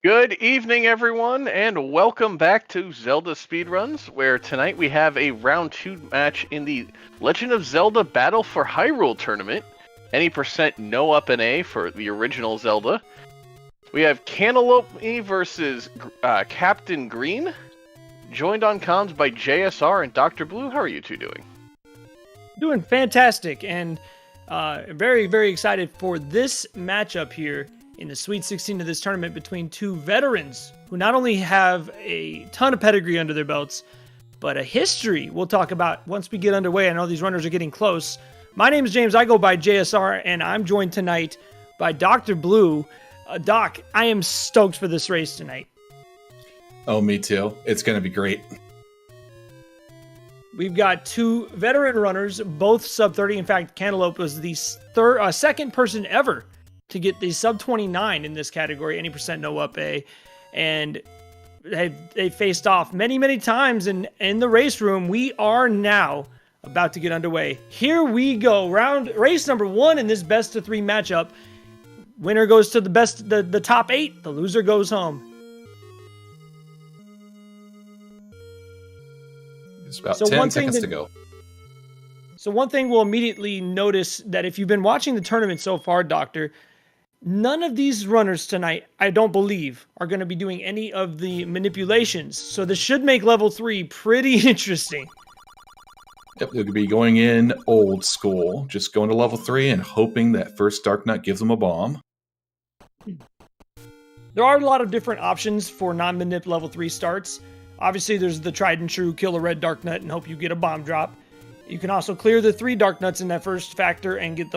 Good evening, everyone, and welcome back to Zelda Speedruns, where tonight we have a round 2 match in the Legend of Zelda Battle for Hyrule tournament. Any percent no Up+A for the original Zelda. We have Cantaloupeme versus Captain Green, joined on comms by JSR and Dr. Blue. How are you two doing? Doing fantastic, and very, very excited for this matchup here in the Sweet 16 of this tournament between two veterans who not only have a ton of pedigree under their belts, but a history we'll talk about once we get underway. I know these runners are getting close. My name is James. I go by JSR, and I'm joined tonight by Dr. Blue. Doc, I am stoked for this race tonight. Oh, me too. It's going to be great. We've got two veteran runners, both sub-30. In fact, Cantaloupe was the second person ever to get the sub-29 in this category, any percent no Up+A. And they faced off many times in the race room. We are now about to get underway. Here we go. Race number 1 in this best of 3 matchup. Winner goes to the top 8. The loser goes home. It's about 10 seconds to go. So one thing we'll immediately notice that if you've been watching the tournament so far, Doctor, none of these runners tonight, I don't believe, are going to be doing any of the manipulations. So this should make level 3 pretty interesting. Yep, they'll be going in old school, just going to level 3 and hoping that first Dark Nut gives them a bomb. There are a lot of different options for non-manip level 3 starts. Obviously, there's the tried and true kill a red Dark Nut and hope you get a bomb drop. You can also clear the 3 Dark Nuts in that first factor and get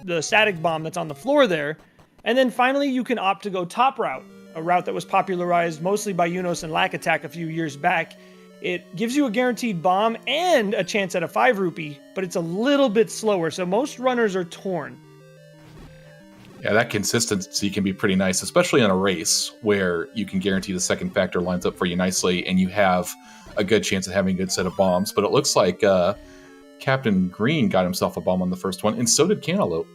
the static bomb that's on the floor there. And then finally, you can opt to go top route, a route that was popularized mostly by Unos and Lack Attack a few years back. It gives you a guaranteed bomb and a chance at a 5 rupee, but it's a little bit slower, so most runners are torn. Yeah, that consistency can be pretty nice, especially in a race where you can guarantee the second factor lines up for you nicely and you have a good chance of having a good set of bombs. But it looks like Captain Green got himself a bomb on the first one, and so did Cantaloupe.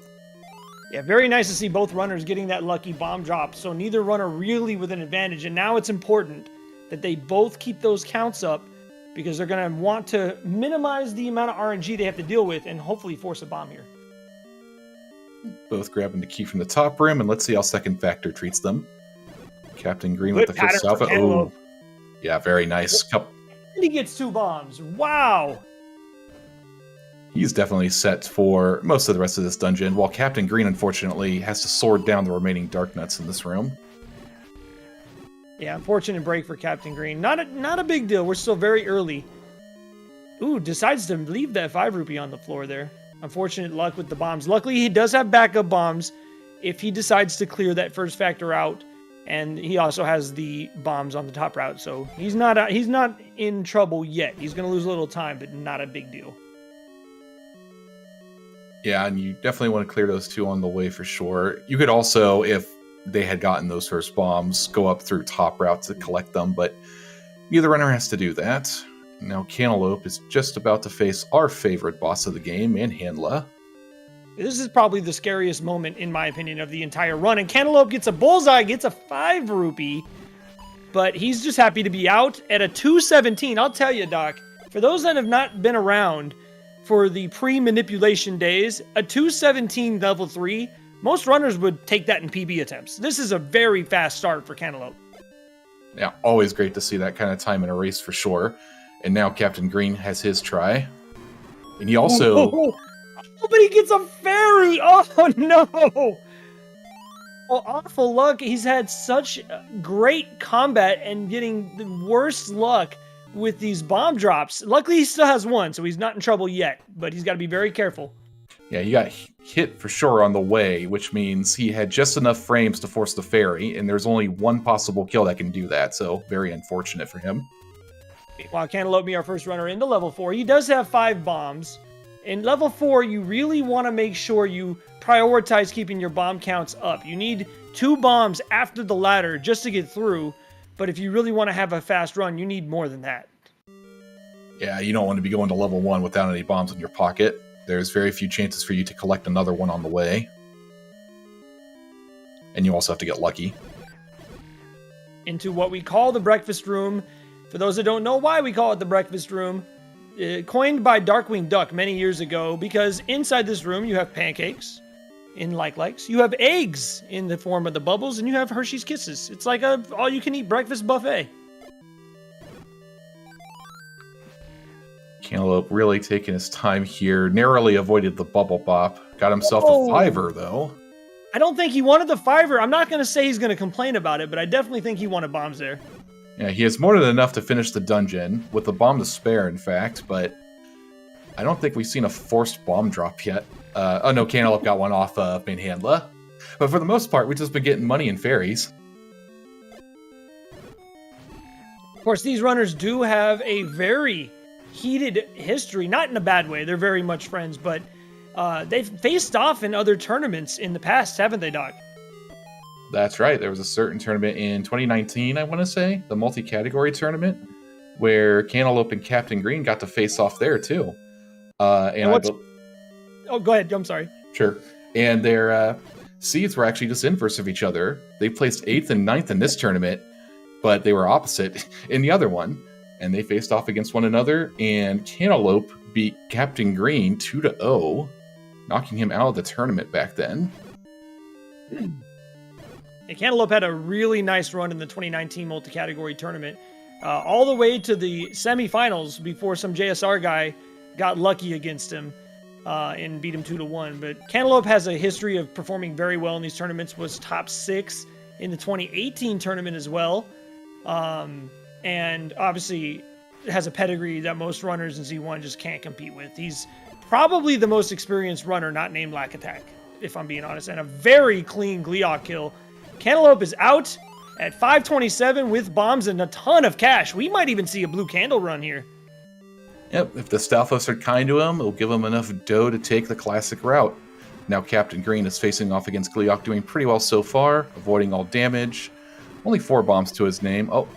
Yeah, very nice to see both runners getting that lucky bomb drop, so neither runner really with an advantage. And now it's important that they both keep those counts up because they're going to want to minimize the amount of RNG they have to deal with and hopefully force a bomb here. Both grabbing the key from the top rim, and let's see how second factor treats them. Captain Green with the first alpha. Oh, yeah, very nice. And he gets 2 bombs. Wow. He's definitely set for most of the rest of this dungeon, while Captain Green, unfortunately, has to sword down the remaining Dark Nuts in this room. Yeah, unfortunate break for Captain Green. Not a big deal. We're still very early. Ooh, decides to leave that 5 rupee on the floor there. Unfortunate luck with the bombs. Luckily, he does have backup bombs if he decides to clear that first factor out, and he also has the bombs on the top route. So he's not in trouble yet. He's going to lose a little time, but not a big deal. Yeah, and you definitely want to clear those 2 on the way for sure. You could also, if they had gotten those first bombs, go up through top route to collect them, but neither runner has to do that. Now Cantaloupe is just about to face our favorite boss of the game, Manhandla. This is probably the scariest moment, in my opinion, of the entire run. And Cantaloupe gets a bullseye, gets a 5 rupee, but he's just happy to be out at a 217. I'll tell you, Doc, for those that have not been around for the pre-manipulation days, a 217 level 3, most runners would take that in PB attempts. This is a very fast start for Cantaloupe. Yeah, always great to see that kind of time in a race for sure. And now Captain Green has his try. And he also... Oh, but he gets a fairy! Oh, no! Oh, awful luck. He's had such great combat and getting the worst luck with these bomb drops. Luckily, he still has 1, so he's not in trouble yet. But he's got to be very careful. Yeah, he got hit for sure on the way, which means he had just enough frames to force the fairy, and there's only 1 possible kill that can do that, so very unfortunate for him. While Cantaloupe, our first runner into level 4, he does have 5 bombs. In level 4, you really want to make sure you prioritize keeping your bomb counts up. You need 2 bombs after the ladder just to get through, but if you really want to have a fast run, you need more than that. Yeah, you don't want to be going to level 1 without any bombs in your pocket. There's very few chances for you to collect another one on the way. And you also have to get lucky. into what we call the breakfast room. For those that don't know why we call it the breakfast room, coined by Darkwing Duck many years ago, because inside this room you have pancakes in likes, you have eggs in the form of the bubbles, and you have Hershey's Kisses. It's like a all-you-can-eat breakfast buffet. Cantaloupe really taking his time here, narrowly avoided the bubble bop. Got himself a fiver, though. I don't think he wanted the fiver. I'm not going to say he's going to complain about it, but I definitely think he wanted bombs there. Yeah, he has more than enough to finish the dungeon, with a bomb to spare, in fact, but I don't think we've seen a forced bomb drop yet. Oh no, Cantaloupe got one off Manhandla. But for the most part, we've just been getting money and fairies. Of course, these runners do have a very heated history, not in a bad way. They're very much friends, but they've faced off in other tournaments in the past, haven't they, Doc? That's right. There was a certain tournament in 2019, I want to say, the multi-category tournament, where Cantaloupe and Captain Green got to face off there, too. Oh, go ahead. I'm sorry. Sure. And their seeds were actually just inverse of each other. They placed 8th and 9th in this tournament, but they were opposite in the other one. And they faced off against one another, and Cantaloupe beat Captain Green 2-0, knocking him out of the tournament back then. And Cantaloupe had a really nice run in the 2019 multi-category tournament, all the way to the semifinals before some JSR guy got lucky against him and beat him 2-1. But Cantaloupe has a history of performing very well in these tournaments, was top 6 in the 2018 tournament as well. And obviously has a pedigree that most runners in Z1 just can't compete with. He's probably the most experienced runner not named Lack Attack, if I'm being honest, and a very clean Gleeok kill. Cantaloupe is out at 527 with bombs and a ton of cash. We might even see a blue candle run here. Yep, if the Stalfos are kind to him, it'll give him enough dough to take the classic route. Now Captain Green is facing off against Gleeok, doing pretty well so far, avoiding all damage. Only 4 bombs to his name. Oh,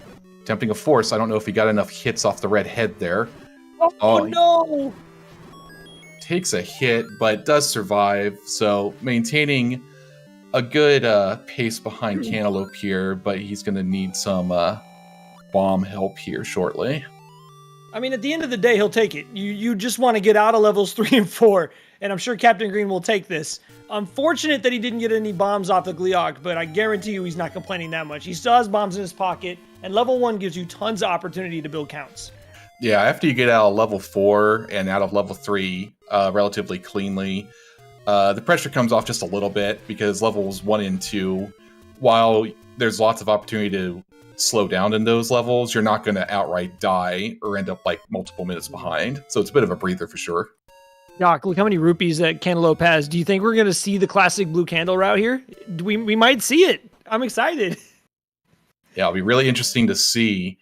attempting a force. I don't know if he got enough hits off the red head there. Oh no! Takes a hit, but does survive, so maintaining a good pace behind Cantaloupe here, but he's going to need some bomb help here shortly. I mean, at the end of the day, he'll take it. You just want to get out of levels 3 and 4, and I'm sure Captain Green will take this. Unfortunate that he didn't get any bombs off the Gleeok, but I guarantee you he's not complaining that much. He still has bombs in his pocket, and level 1 gives you tons of opportunity to build counts. Yeah, after you get out of level 4 and out of level 3 relatively cleanly, the pressure comes off just a little bit, because levels 1 and 2, while there's lots of opportunity to slow down in those levels, you're not going to outright die or end up like multiple minutes behind. So it's a bit of a breather for sure. Doc, look how many rupees that Cantaloupe has. Do you think we're going to see the classic blue candle route here? We might see it. I'm excited. Yeah, it'll be really interesting to see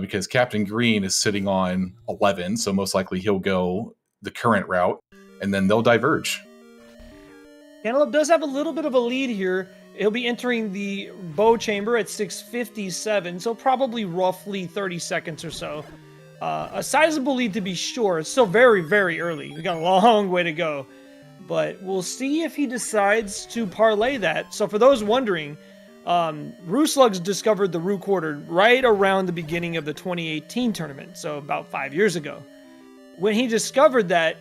because Captain Green is sitting on 11, so most likely he'll go the current route, and then they'll diverge. Cantaloupe does have a little bit of a lead here. He'll be entering the bow chamber at 6:57, so probably roughly 30 seconds or so. A sizable lead to be sure. It's still very, very early. We got a long way to go. But we'll see if he decides to parlay that. So for those wondering, Rue Slugs discovered the Rue Quarter right around the beginning of the 2018 tournament, so about 5 years ago. When he discovered that,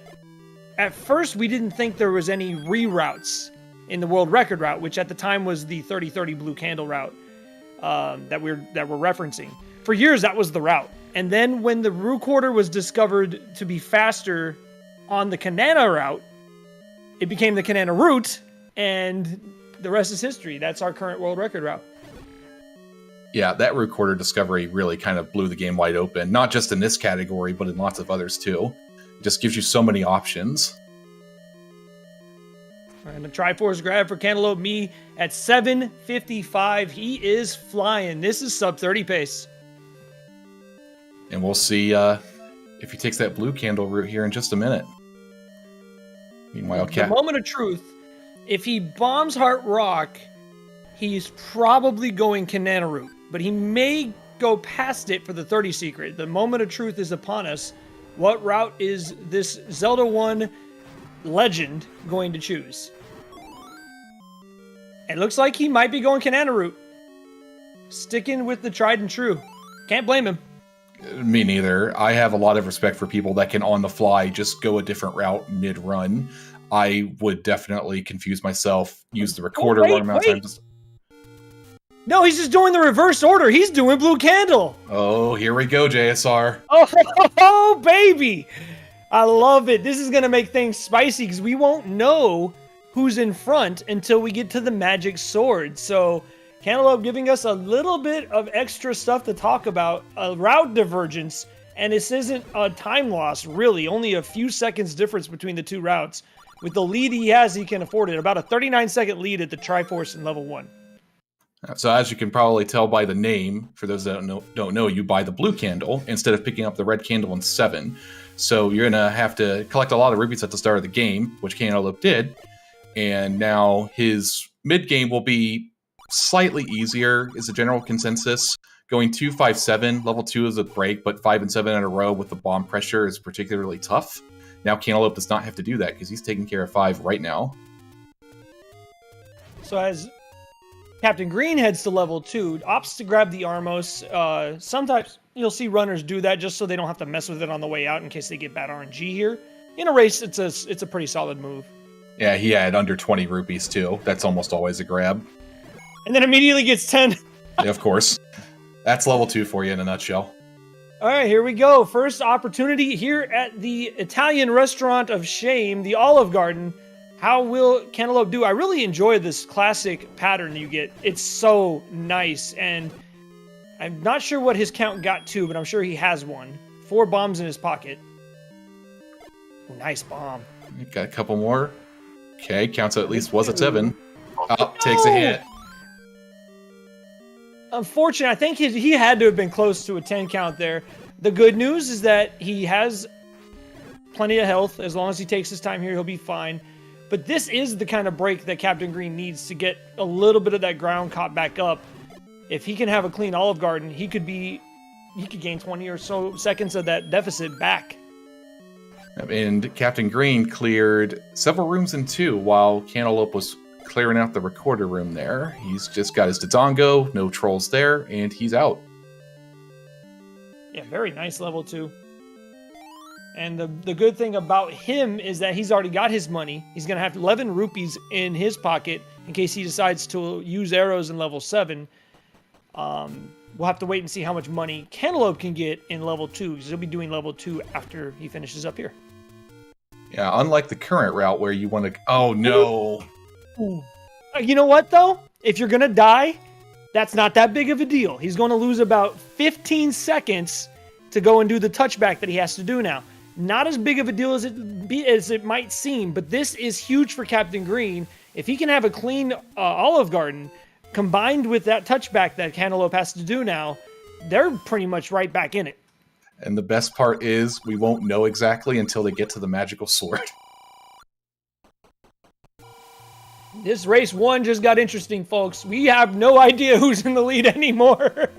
at first we didn't think there was any reroutes in the world record route, which at the time was the 30-30 blue candle route that we're referencing. For years, that was the route. And then when the Rue Quarter was discovered to be faster on the Kanana route, it became the Kanana route, and the rest is history. That's our current world record route. Yeah, that Rue Quarter discovery really kind of blew the game wide open, not just in this category, but in lots of others too. It just gives you so many options. And a Triforce grab for Cantaloupe Me at 7:55. He is flying. This is sub 30 pace. And we'll see if he takes that blue candle route here in just a minute. Meanwhile, The moment of truth, if he bombs Heart Rock, he's probably going Kanana route, but he may go past it for the 30 secret. The moment of truth is upon us. What route is this Zelda 1 legend going to choose? It looks like he might be going Kanana route. Sticking with the tried and true. Can't blame him. Me neither. I have a lot of respect for people that can on the fly just go a different route mid-run. I would definitely confuse myself, use the recorder long amount of time. No, he's just doing the reverse order. He's doing blue candle. Oh, here we go, JSR. Oh, baby. I love it. This is going to make things spicy because we won't know who's in front until we get to the magic sword. So Cantaloupe giving us a little bit of extra stuff to talk about, a route divergence, and this isn't a time loss, really. Only a few seconds difference between the two routes. With the lead he has, he can afford it. About a 39-second lead at the Triforce in level 1. So as you can probably tell by the name, for those that don't know, you buy the blue candle instead of picking up the red candle in 7. So you're going to have to collect a lot of rupees at the start of the game, which Cantaloupe did. And now his mid-game will be slightly easier, is the general consensus. Going 2, 5, 7, level 2 is a break, but 5 and 7 in a row with the bomb pressure is particularly tough. Now Cantaloupe does not have to do that because he's taking care of 5 right now. So as Captain Green heads to level 2, opts to grab the Armos. Sometimes you'll see runners do that just so they don't have to mess with it on the way out in case they get bad RNG here. In a race, it's a pretty solid move. Yeah, he had under 20 rupees too. That's almost always a grab. And then immediately gets 10. Yeah, of course. That's level 2 for you in a nutshell. All right, here we go. First opportunity here at the Italian restaurant of shame, the Olive Garden. How will Cantaloupe do? I really enjoy this classic pattern you get. It's so nice, and I'm not sure what his count got to, but I'm sure he has one. 4 bombs in his pocket. Ooh, nice bomb. Got a couple more. Okay, counts at least was at 7. Oh, takes a hit. Unfortunately, I think he had to have been close to a 10 count there. The good news is that he has plenty of health. As long as he takes his time here, he'll be fine. But this is the kind of break that Captain Green needs to get a little bit of that ground caught back up. If he can have a clean Olive Garden, he could gain 20 or so seconds of that deficit back. And Captain Green cleared several rooms in 2 while Cantaloupe was clearing out the recorder room there. He's just got his Dodongo, no trolls there, and he's out. Yeah, very nice level 2. And the good thing about him is that he's already got his money. He's going to have 11 rupees in his pocket in case he decides to use arrows in level 7. We'll have to wait and see how much money Cantaloupe can get in level 2, because he'll be doing level 2 after he finishes up here. Yeah, unlike the current route where you want to... Oh, no. Ooh. You know what, though? If you're going to die, that's not that big of a deal. He's going to lose about 15 seconds to go and do the touchback that he has to do now. Not as big of a deal as it might seem, but this is huge for Captain Green. If he can have a clean Olive Garden, combined with that touchback that Cantaloupe has to do now, they're pretty much right back in it. And the best part is we won't know exactly until they get to the magical sword. This race 1 just got interesting, folks. We have no idea who's in the lead anymore.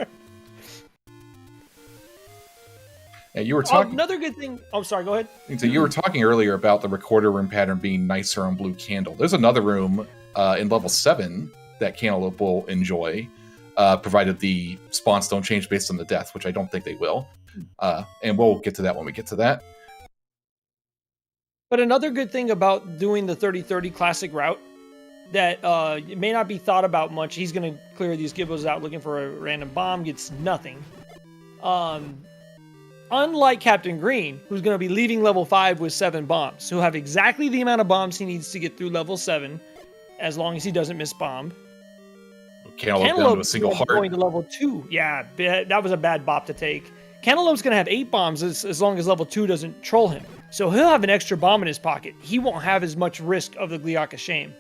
Yeah, you were talking. Another good thing. Oh, sorry. Go ahead. So you were talking earlier about the recorder room pattern being nicer on blue candle. There's another room in level 7 that Cantaloupe will enjoy, provided the spawns don't change based on the death, which I don't think they will. And we'll get to that when we get to that. But another good thing about doing the 30-30 classic route that it may not be thought about much. He's going to clear these gibbos out looking for a random bomb, gets nothing. Unlike Captain Green, who's going to be leaving level 5 with 7 bombs, who'll have exactly the amount of bombs he needs to get through level 7, as long as he doesn't miss bomb. Cantaloupe down to a single heart. Going to level 2. Yeah, that was a bad bop to take. Cantaloupe's going to have 8 bombs as long as level 2 doesn't troll him. So he'll have an extra bomb in his pocket. He won't have as much risk of the Gliaka Shame.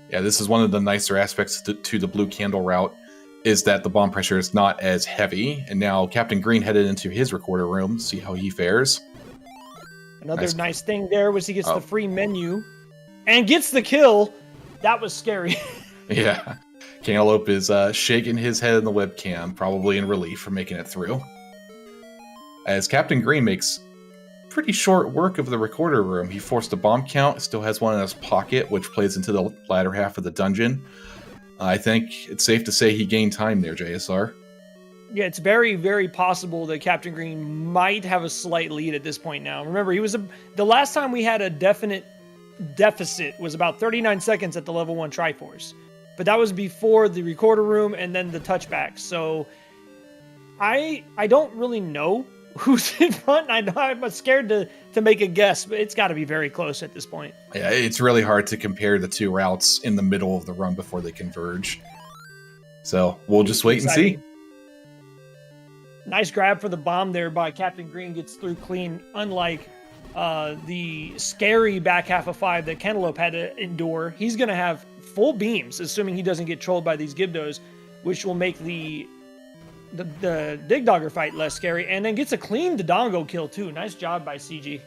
Yeah, this is one of the nicer aspects to the blue candle route, is that the bomb pressure is not as heavy. And now Captain Green headed into his recorder room, see how he fares. Another nice thing there was he gets the free menu and gets the kill. That was scary. Yeah. Cantaloupe is shaking his head in the webcam, probably in relief for making it through. As Captain Green makes pretty short work of the recorder room. He forced a bomb count, still has one in his pocket, which plays into the latter half of the dungeon. I think it's safe to say he gained time there, JSR. Yeah, it's very, very possible that Captain Green might have a slight lead at this point now. Remember, the last time we had a definite deficit was about 39 seconds at the level 1 Triforce. But that was before the recorder room and then the touchback. So I don't really know who's in front. I'm scared to make a guess, but it's got to be very close at this point. Yeah, it's really hard to compare the two routes in the middle of the run before they converge. So we'll just wait and see. Nice grab for the bomb there by Captain Green, gets through clean, unlike the scary back half of 5 that Cantaloupe had to endure. He's going to have full beams, assuming he doesn't get trolled by these Gibdos, which will make the Dig Dogger fight less scary, and then gets a clean Dodongo kill too. Nice job by CG.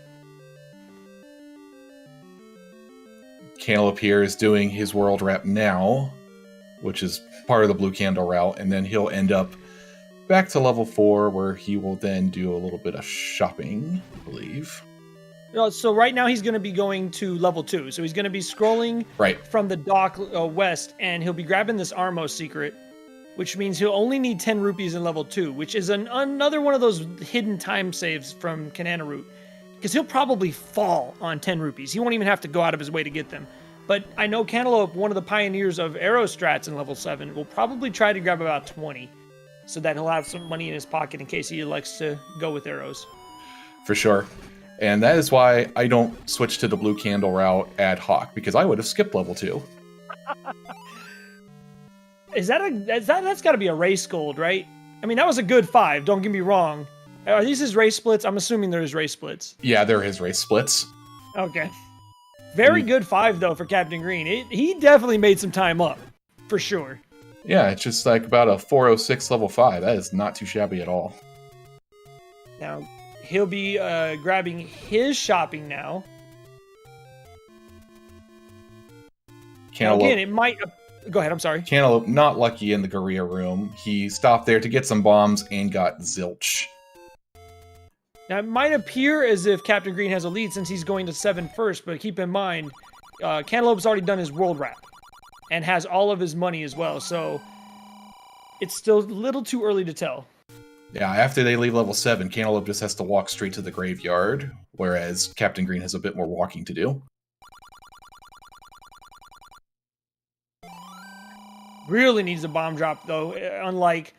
Cantaloupe here is doing his world wrap now, which is part of the blue candle route, and then he'll end up back to level 4, where he will then do a little bit of shopping, I believe. So right now he's going to be going to level 2. So he's going to be scrolling from the dock west, and he'll be grabbing this Armo secret, which means he'll only need 10 rupees in level 2, which is another one of those hidden time saves from Kanana Route, because he'll probably fall on 10 rupees. He won't even have to go out of his way to get them. But I know Cantaloupe, one of the pioneers of arrow strats in level 7, will probably try to grab about 20. So that he'll have some money in his pocket in case he likes to go with arrows. For sure. And that is why I don't switch to the blue candle route ad hoc, because I would have skipped level 2. That's got to be a race gold, right? I mean, that was a good 5, don't get me wrong. Are these his race splits? I'm assuming they're his race splits. Yeah, they're his race splits. Okay. Very good 5, though, for Captain Green. He definitely made some time up, for sure. Yeah, it's just like about a 406 level 5. That is not too shabby at all. Now, he'll be grabbing his shopping now. Cantaloupe, now again, it might... Go ahead, I'm sorry. Cantaloupe, not lucky in the Gorilla room. He stopped there to get some bombs and got zilch. Now, it might appear as if Captain Green has a lead since he's going to 7 first, but keep in mind, Cantaloupe's already done his world wrap and has all of his money as well, so it's still a little too early to tell. Yeah, after they leave level 7, Cantaloupe just has to walk straight to the graveyard, whereas Captain Green has a bit more walking to do. Really needs a bomb drop, though, unlike...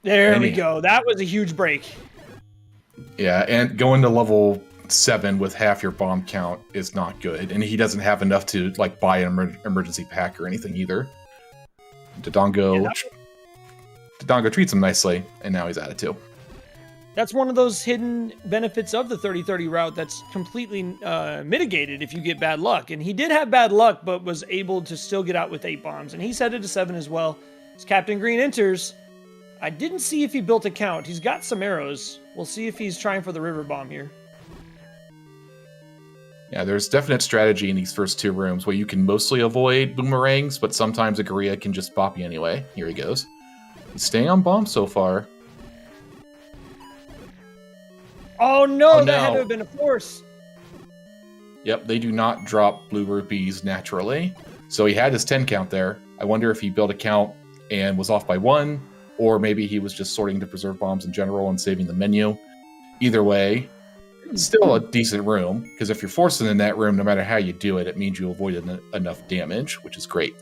There we go. That was a huge break. Yeah, and going to level 7 with half your bomb count is not good, and he doesn't have enough to like buy an emergency pack or anything either. Dodongo treats him nicely, and now he's at it too. That's one of those hidden benefits of the 30-30 route that's completely mitigated if you get bad luck. And he did have bad luck, but was able to still get out with 8 bombs. And he's headed to 7 as well. As Captain Green enters, I didn't see if he built a count. He's got some arrows. We'll see if he's trying for the river bomb here. Yeah, there's definite strategy in these first 2 rooms where you can mostly avoid boomerangs, but sometimes a gorilla can just pop you anyway. Here he goes. He's staying on bomb so far. Oh no, that had to have been a force. Yep, they do not drop blue rupees naturally. So he had his 10 count there. I wonder if he built a count and was off by 1, or maybe he was just sorting to preserve bombs in general and saving the menu. Either way, it's still a decent room, because if you're forcing in that room, no matter how you do it, it means you avoided enough damage, which is great.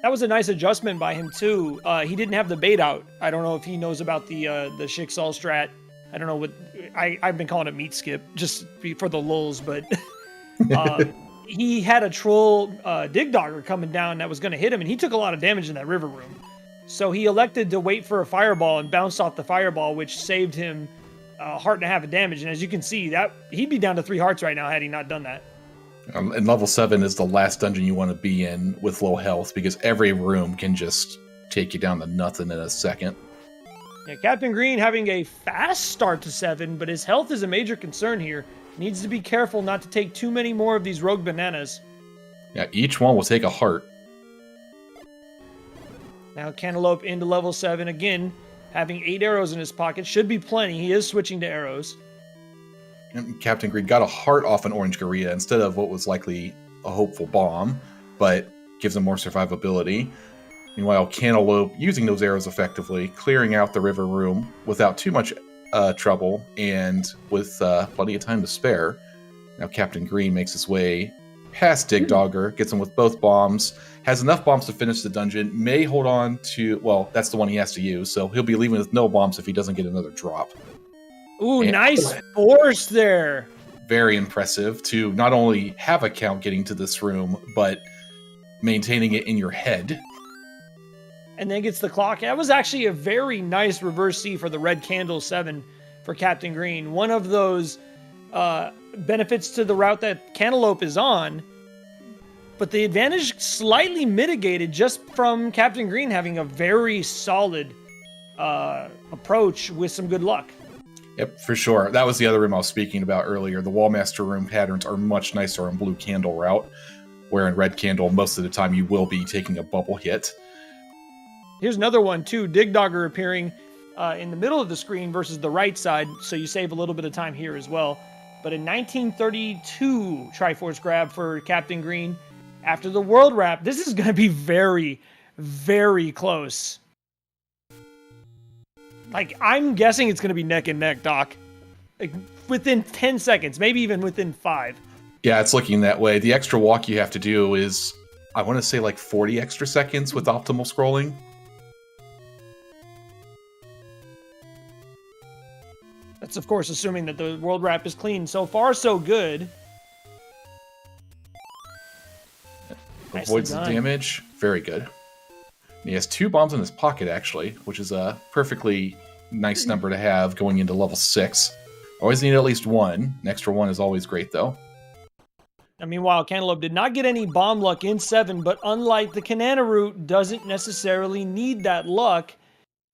That was a nice adjustment by him too. He didn't have the bait out. I don't know if he knows about the Shiksal strat. I don't know what I've been calling it meat skip just for the lulz, but he had a troll dig dogger coming down that was going to hit him, and he took a lot of damage in that river room. So he elected to wait for a fireball and bounced off the fireball, which saved him a heart and a half of damage. And as you can see, that he'd be down to 3 hearts right now had he not done that. And level 7 is the last dungeon you want to be in with low health, because every room can just take you down to nothing in a second. Yeah, Captain Green having a fast start to 7, but his health is a major concern here. Needs to be careful not to take too many more of these rogue bananas. Yeah, each one will take a heart. Now Cantaloupe into level 7 again, having 8 arrows in his pocket. Should be plenty. He is switching to arrows. And Captain Green got a heart off an orange gorilla instead of what was likely a hopeful bomb, but gives him more survivability. Meanwhile, Cantaloupe using those arrows effectively, clearing out the river room without too much trouble and with plenty of time to spare. Now Captain Green makes his way past Dig Dogger, gets him with both bombs, has enough bombs to finish the dungeon, may hold on to, well, that's the one he has to use, so he'll be leaving with no bombs if he doesn't get another drop. Ooh, And nice force there. very impressive to not only have a count getting to this room, but maintaining it in your head. And then gets the clock. That was actually a very nice reverse C for the red candle 7 for Captain Green. One of those benefits to the route that Cantaloupe is on, but the advantage slightly mitigated just from Captain Green having a very solid approach with some good luck. Yep, for sure. That was the other room I was speaking about earlier. The Wallmaster room patterns are much nicer on Blue Candle route, where in Red Candle, most of the time you will be taking a bubble hit. Here's another one, too. Dig Dogger appearing in the middle of the screen versus the right side, so you save a little bit of time here as well. But in 1932, Triforce grab for Captain Green. After the World Wrap, this is going to be very, very close. Like, I'm guessing it's going to be neck and neck, Doc. Like, within 10 seconds, maybe even within 5. Yeah, it's looking that way. The extra walk you have to do is, I want to say, like 40 extra seconds with optimal scrolling. That's, of course, assuming that the World Wrap is clean. So far, so good. Avoids the damage. Very good. And he has 2 bombs in his pocket, actually, which is a perfectly nice number to have going into level 6. Always need at least 1. An extra 1 is always great, though. Now, meanwhile, Cantaloupe did not get any bomb luck in 7, but unlike the Kanana route, doesn't necessarily need that luck.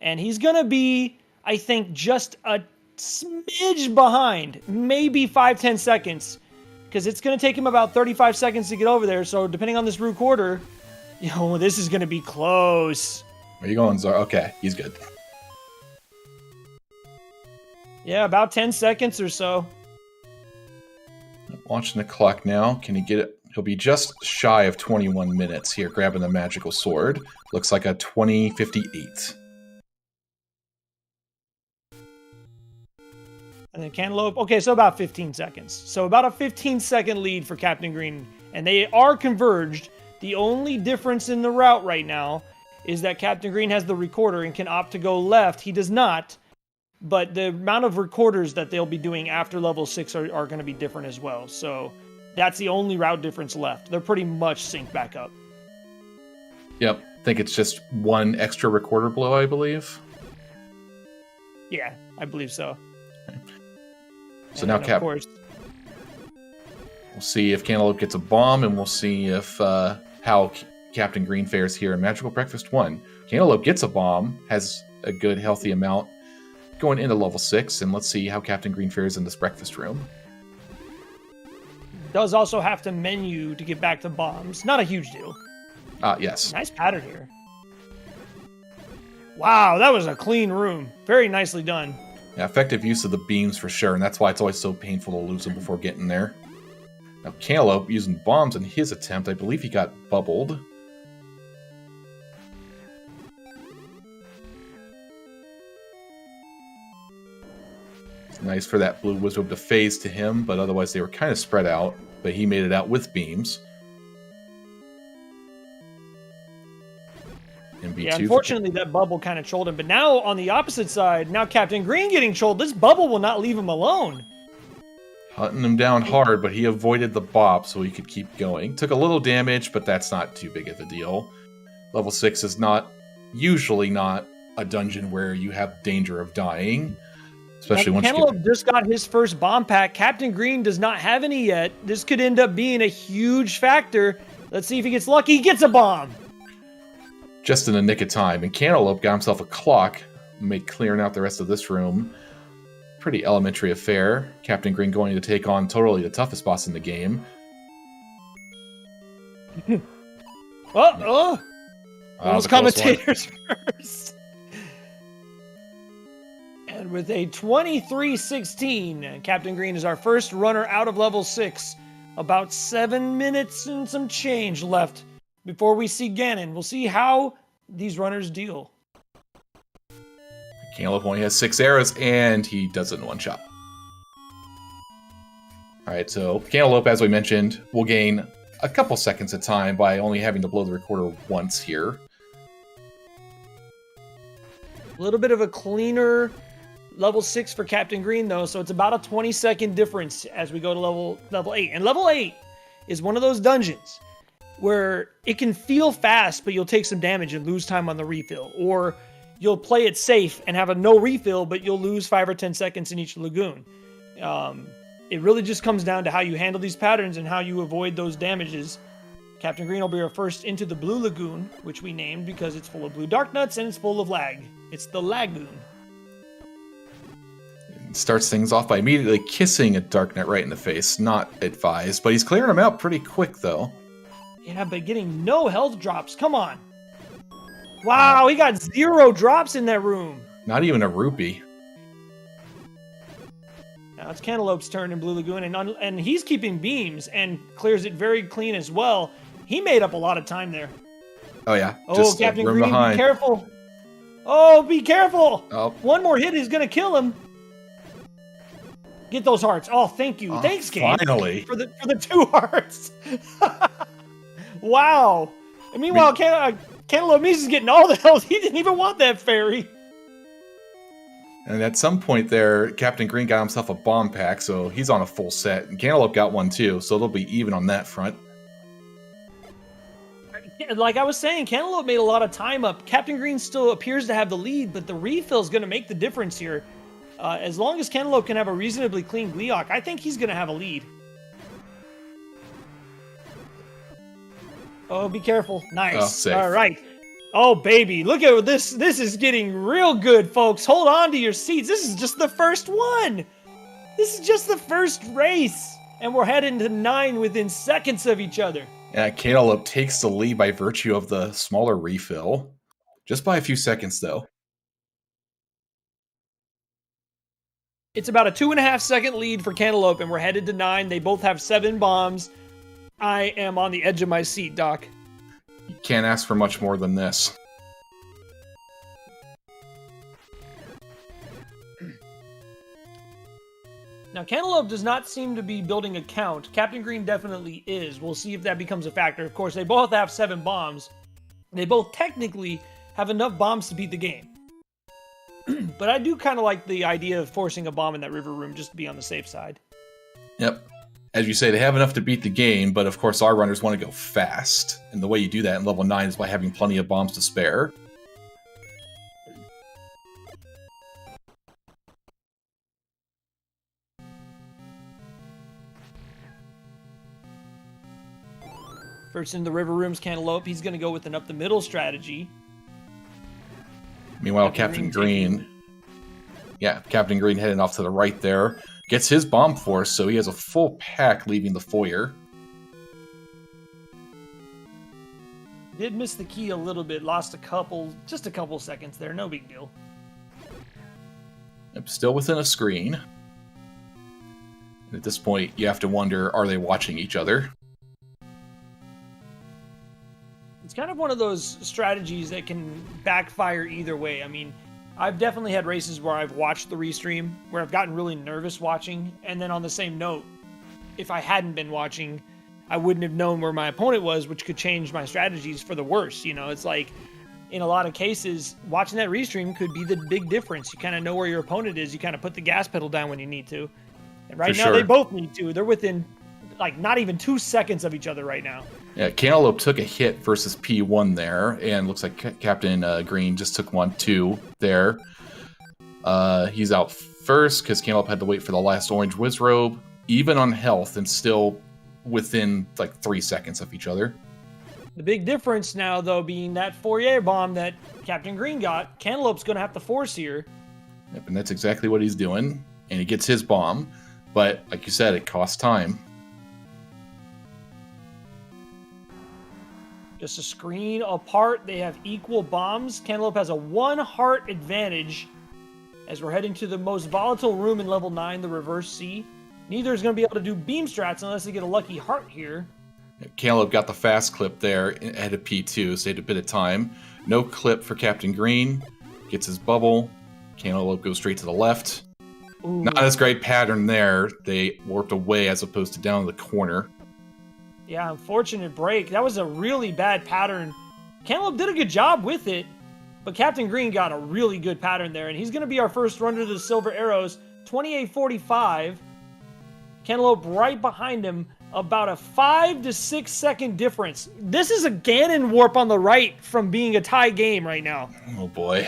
And he's going to be, I think, just a smidge behind, maybe 5-10 seconds, because it's going to take him about 35 seconds to get over there. So depending on this root quarter, this is going to be close. Where are you going, Zar? Okay, he's good. Yeah, about 10 seconds or so. Watching the clock now. Can he get it? He'll be just shy of 21 minutes here, grabbing the magical sword. Looks like a 20:58. And then Cantaloupe, okay, so about 15 seconds. So about a 15-second lead for Captain Green. And they are converged. The only difference in the route right now is that Captain Green has the recorder and can opt to go left. He does not. But the amount of recorders that they'll be doing after level 6 are going to be different as well. So that's the only route difference left. They're pretty much synced back up. Yep, I think it's just 1 extra recorder blow, I believe. Yeah, I believe so. So now we'll see if Cantaloupe gets a bomb, and we'll see if how Captain Green fares here in Magical Breakfast 1. Cantaloupe gets a bomb, has a good healthy amount going into level 6, and let's see how Captain Green fares in this breakfast room. Does also have to menu to get back to bombs. Not a huge deal. Yes. Nice pattern here. Wow, that was a clean room. Very nicely done. Yeah, effective use of the beams for sure, and that's why it's always so painful to lose them before getting there. Now, Cantaloupe using bombs in his attempt. I believe he got bubbled. It's nice for that blue wizard to phase to him, but otherwise they were kind of spread out. But he made it out with beams. Yeah, unfortunately that bubble kind of trolled him. But now on the opposite side, now Captain Green getting trolled. This bubble will not leave him alone. Hunting him down hard, but he avoided the bop so he could keep going. Took a little damage, but that's not too big of a deal. Level 6 is usually not a dungeon where you have danger of dying. Especially once Cantaloupe just got his first bomb pack. Captain Green does not have any yet. This could end up being a huge factor. Let's see if he gets lucky. He gets a bomb. Just in the nick of time. And Cantaloupe got himself a clock, made clearing out the rest of this room. Pretty elementary affair. Captain Green going to take on totally the toughest boss in the game. Those commentators first. And with a 23-16, Captain Green is our first runner out of level 6. About 7 minutes and some change left before we see Ganon. We'll see how these runners deal. Cantaloupe only has 6 arrows, and he does it in one shot. Alright, so Cantaloupe, as we mentioned, will gain a couple seconds of time by only having to blow the recorder once here. A little bit of a cleaner level 6 for Captain Green, though, so it's about a 20-second difference as we go to level 8. And level 8 is one of those dungeons where it can feel fast, but you'll take some damage and lose time on the refill. Or you'll play it safe and have a no refill, but you'll lose 5 or 10 seconds in each lagoon. It really just comes down to how you handle these patterns and how you avoid those damages. Captain Green will be our first into the Blue Lagoon, which we named because it's full of blue dark nuts and it's full of lag. It's the Lagoon. Starts things off by immediately kissing a Darknut right in the face. Not advised, but he's clearing him out pretty quick, though. Yeah, but getting no health drops. Come on. Wow, he got 0 drops in that room. Not even a rupee. Now it's Cantaloupe's turn in Blue Lagoon, and he's keeping beams and clears it very clean as well. He made up a lot of time there. Oh, yeah. Oh, just Captain room Green, behind. be careful. Oh, be careful. Oh. One more hit is going to kill him. Get those hearts. Oh, thank you. Thanks, game. Finally. For the 2 hearts. Wow. And meanwhile, Cantaloupe is getting all the health. He didn't even want that fairy. And at some point there, Captain Green got himself a bomb pack, so he's on a full set. And Cantaloupe got one too, so they'll be even on that front. Like I was saying, Cantaloupe made a lot of time up. Captain Green still appears to have the lead, but the refill is going to make the difference here. As long as Cantaloupe can have a reasonably clean Gleeok, I think he's going to have a lead. Oh, be careful. Nice. Oh, safe. All right. Oh, baby. Look at this. This is getting real good, folks. Hold on to your seats. This is just the first one. This is just the first race. And we're heading to 9 within seconds of each other. Yeah, Cantaloupe takes the lead by virtue of the smaller refill. Just by a few seconds, though. It's about a 2.5-second lead for Cantaloupe, and we're headed to 9. They both have 7 bombs. I am on the edge of my seat, Doc. You can't ask for much more than this. Now, Cantaloupe does not seem to be building a count. Captain Green definitely is. We'll see if that becomes a factor. Of course, they both have 7 bombs. They both technically have enough bombs to beat the game. But I do kind of like the idea of forcing a bomb in that river room just to be on the safe side. Yep. As you say, they have enough to beat the game, but of course our runners want to go fast. And the way you do that in level 9 is by having plenty of bombs to spare. First in the river room's Cantaloupe. He's going to go with an up-the-middle strategy. Meanwhile, Captain Green... Yeah, Captain Green heading off to the right there. Gets his bomb force, so he has a full pack leaving the foyer. Did miss the key a little bit. Lost just a couple seconds there. No big deal. Yep, still within a screen. And at this point, you have to wonder, are they watching each other? It's kind of one of those strategies that can backfire either way. I mean, I've definitely had races where I've watched the restream, where I've gotten really nervous watching, and then on the same note, if I hadn't been watching, I wouldn't have known where my opponent was, which could change my strategies for the worse. You know, it's like, in a lot of cases, watching that restream could be the big difference. You kind of know where your opponent is. You kind of put the gas pedal down when you need to. And right now, they both need to. They're within, like, not even 2 seconds of each other right now. Yeah, Cantaloupe took a hit versus P1 there, and looks like Captain Green just took 1-2 there. He's out first because Cantaloupe had to wait for the last orange Wizrobe, even on health, and still within like 3 seconds of each other. The big difference now, though, being that foyer bomb that Captain Green got, Cantaloupe's going to have to force here. Yep, and that's exactly what he's doing, and he gets his bomb, but like you said, it costs time. Just a screen apart. They have equal bombs. Cantaloupe has a 1 heart advantage as we're heading to the most volatile room in level 9, the Reverse C. Neither is going to be able to do beam strats unless they get a lucky heart here. Cantaloupe got the fast clip there ahead of P2, saved a bit of time. No clip for Captain Green. Gets his bubble. Cantaloupe goes straight to the left. Ooh. Not as great pattern there. They warped away as opposed to down in the corner. Yeah, unfortunate break. That was a really bad pattern. Cantaloupe did a good job with it, but Captain Green got a really good pattern there, and he's going to be our first runner to the silver arrows. 28:45. Cantaloupe right behind him, about a 5 to 6 second difference. This is a Ganon warp on the right from being a tie game right now. Oh boy.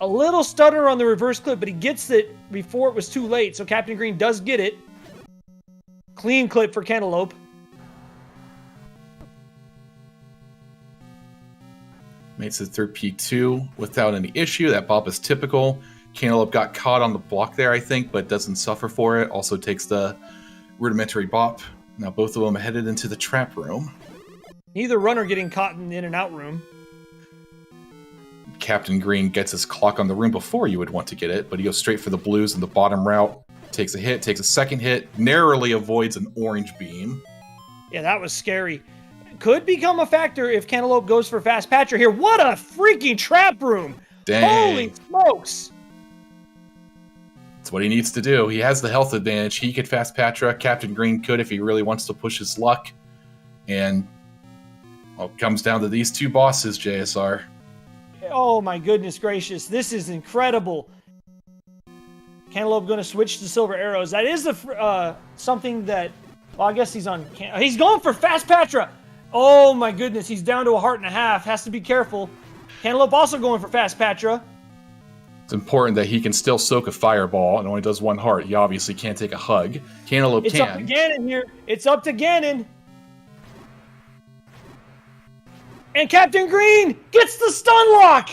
A little stutter on the reverse clip, but he gets it before it was too late, so Captain Green does get it. Clean clip for Cantaloupe. Makes it through P2 without any issue. That bop is typical. Cantaloupe got caught on the block there, I think, but doesn't suffer for it. Also takes the rudimentary bop. Now both of them are headed into the trap room. Neither runner getting caught in the in and out room. Captain Green gets his clock on the room before you would want to get it, but he goes straight for the blues in the bottom route. Takes a hit, takes a second hit, narrowly avoids an orange beam. Yeah, that was scary. Could become a factor if Cantaloupe goes for Fast Patcher here. What a freaking trap room! Dang. Holy smokes! That's what he needs to do. He has the health advantage. He could Fast Patra. Captain Green could if he really wants to push his luck. And well, it comes down to these two bosses, JSR. Oh my goodness gracious, this is incredible. Cantaloupe going to switch to silver arrows. That is something that, well, I guess he's on. He's going for Fast Patra. Oh my goodness, he's down to a heart and a half. Has to be careful. Cantaloupe also going for Fast Patra. It's important that he can still soak a fireball and only does one heart. He obviously can't take a hug. Cantaloupe It's up to Ganon here. It's up to Ganon. And Captain Green gets the stun lock.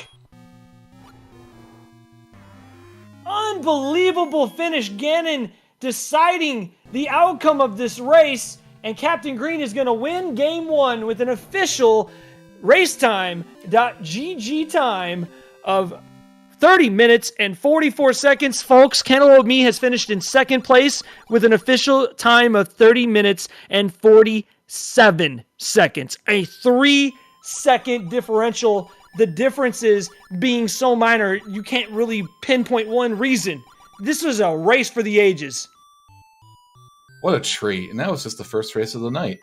Unbelievable finish. Ganon deciding the outcome of this race. And Captain Green is going to win game one with an official racetime.gg time of 30 minutes and 44 seconds. Folks, cantaloupeme has finished in second place with an official time of 30 minutes and 47 seconds. A 3-second differential. The differences being so minor, you can't really pinpoint one reason. This was a race for the ages. What a treat. And that was just the first race of the night.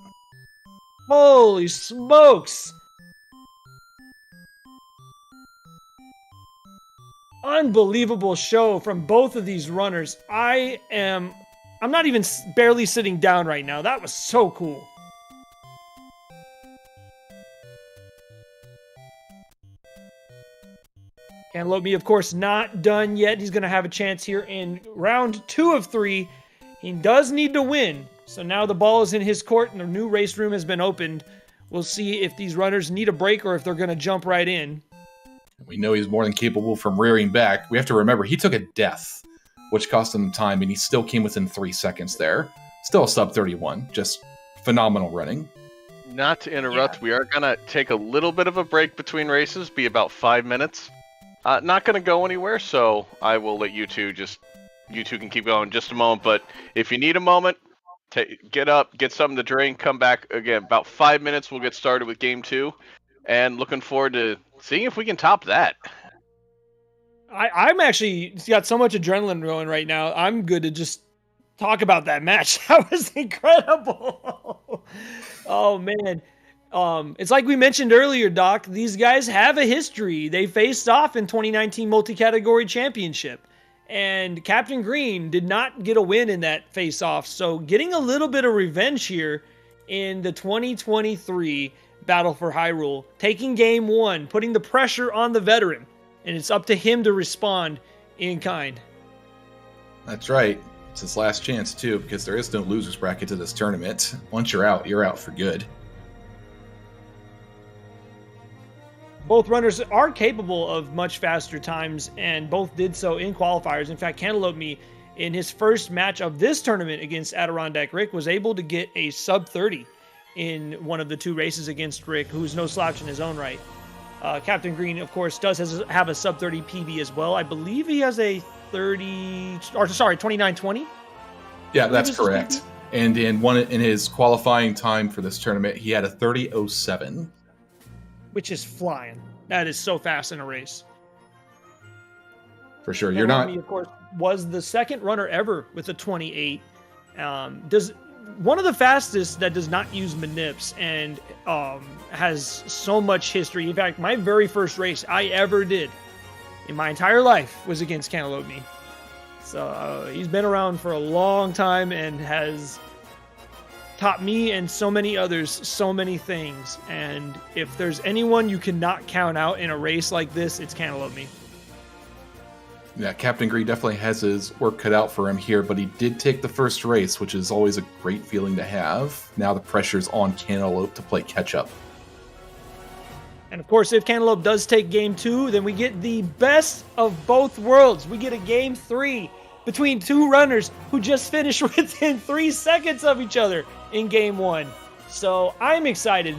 Holy smokes! Unbelievable show from both of these runners. I'm not even barely sitting down right now. That was so cool. Cantaloupeme, of course, not done yet. He's going to have a chance here in round 2 of 3. He does need to win. So now the ball is in his court and a new race room has been opened. We'll see if these runners need a break or if they're going to jump right in. We know he's more than capable from rearing back. We have to remember, he took a death, which cost him time, and he still came within 3 seconds there. Still a sub 31. Just phenomenal running. Not to interrupt, we are going to take a little bit of a break between races, be about 5 minutes. Not going to go anywhere, so I will let you two can keep going just a moment. But if you need a moment, get up, get something to drink, come back again. About 5 minutes, we'll get started with game 2. And looking forward to seeing if we can top that. I'm actually got so much adrenaline going right now. I'm good to just talk about that match. That was incredible. Oh, man. It's like we mentioned earlier, Doc. These guys have a history. They faced off in 2019 multi-category championship. And Captain Green did not get a win in that face-off. So getting a little bit of revenge here in the 2023 Battle for Hyrule. Taking game 1, putting the pressure on the veteran. And it's up to him to respond in kind. That's right. It's his last chance, too, because there is no loser's bracket to this tournament. Once you're out for good. Both runners are capable of much faster times, and both did so in qualifiers. In fact, Cantaloupeme, in his first match of this tournament against Adirondack Rick, was able to get a sub 30 in one of the 2 races against Rick, who's no slouch in his own right. Captain Green, of course, does have a sub 30 PB as well. I believe he has a 29:20. Yeah, that's correct. And in his qualifying time for this tournament, he had a 30:07. which is flying. That is so fast in a race. For sure. You're not... Cantaloupe, of course, was the second runner ever with a 28. Does one of the fastest that does not use manips and has so much history. In fact, my very first race I ever did in my entire life was against Cantaloupeme. So he's been around for a long time and has taught me and so many others so many things. And if there's anyone you cannot count out in a race like this, it's Cantaloupeme. Yeah, Captain Green definitely has his work cut out for him here, but he did take the first race, which is always a great feeling to have. Now the pressure's on Cantaloupe to play catch-up. And of course, if Cantaloupe does take game 2, then we get the best of both worlds. We get a game 3 between two runners who just finished within 3 seconds of each other in game 1. So I'm excited.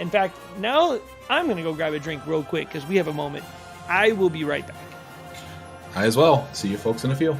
In fact, now I'm going to go grab a drink real quick because we have a moment. I will be right back. I as well. See you folks in a few.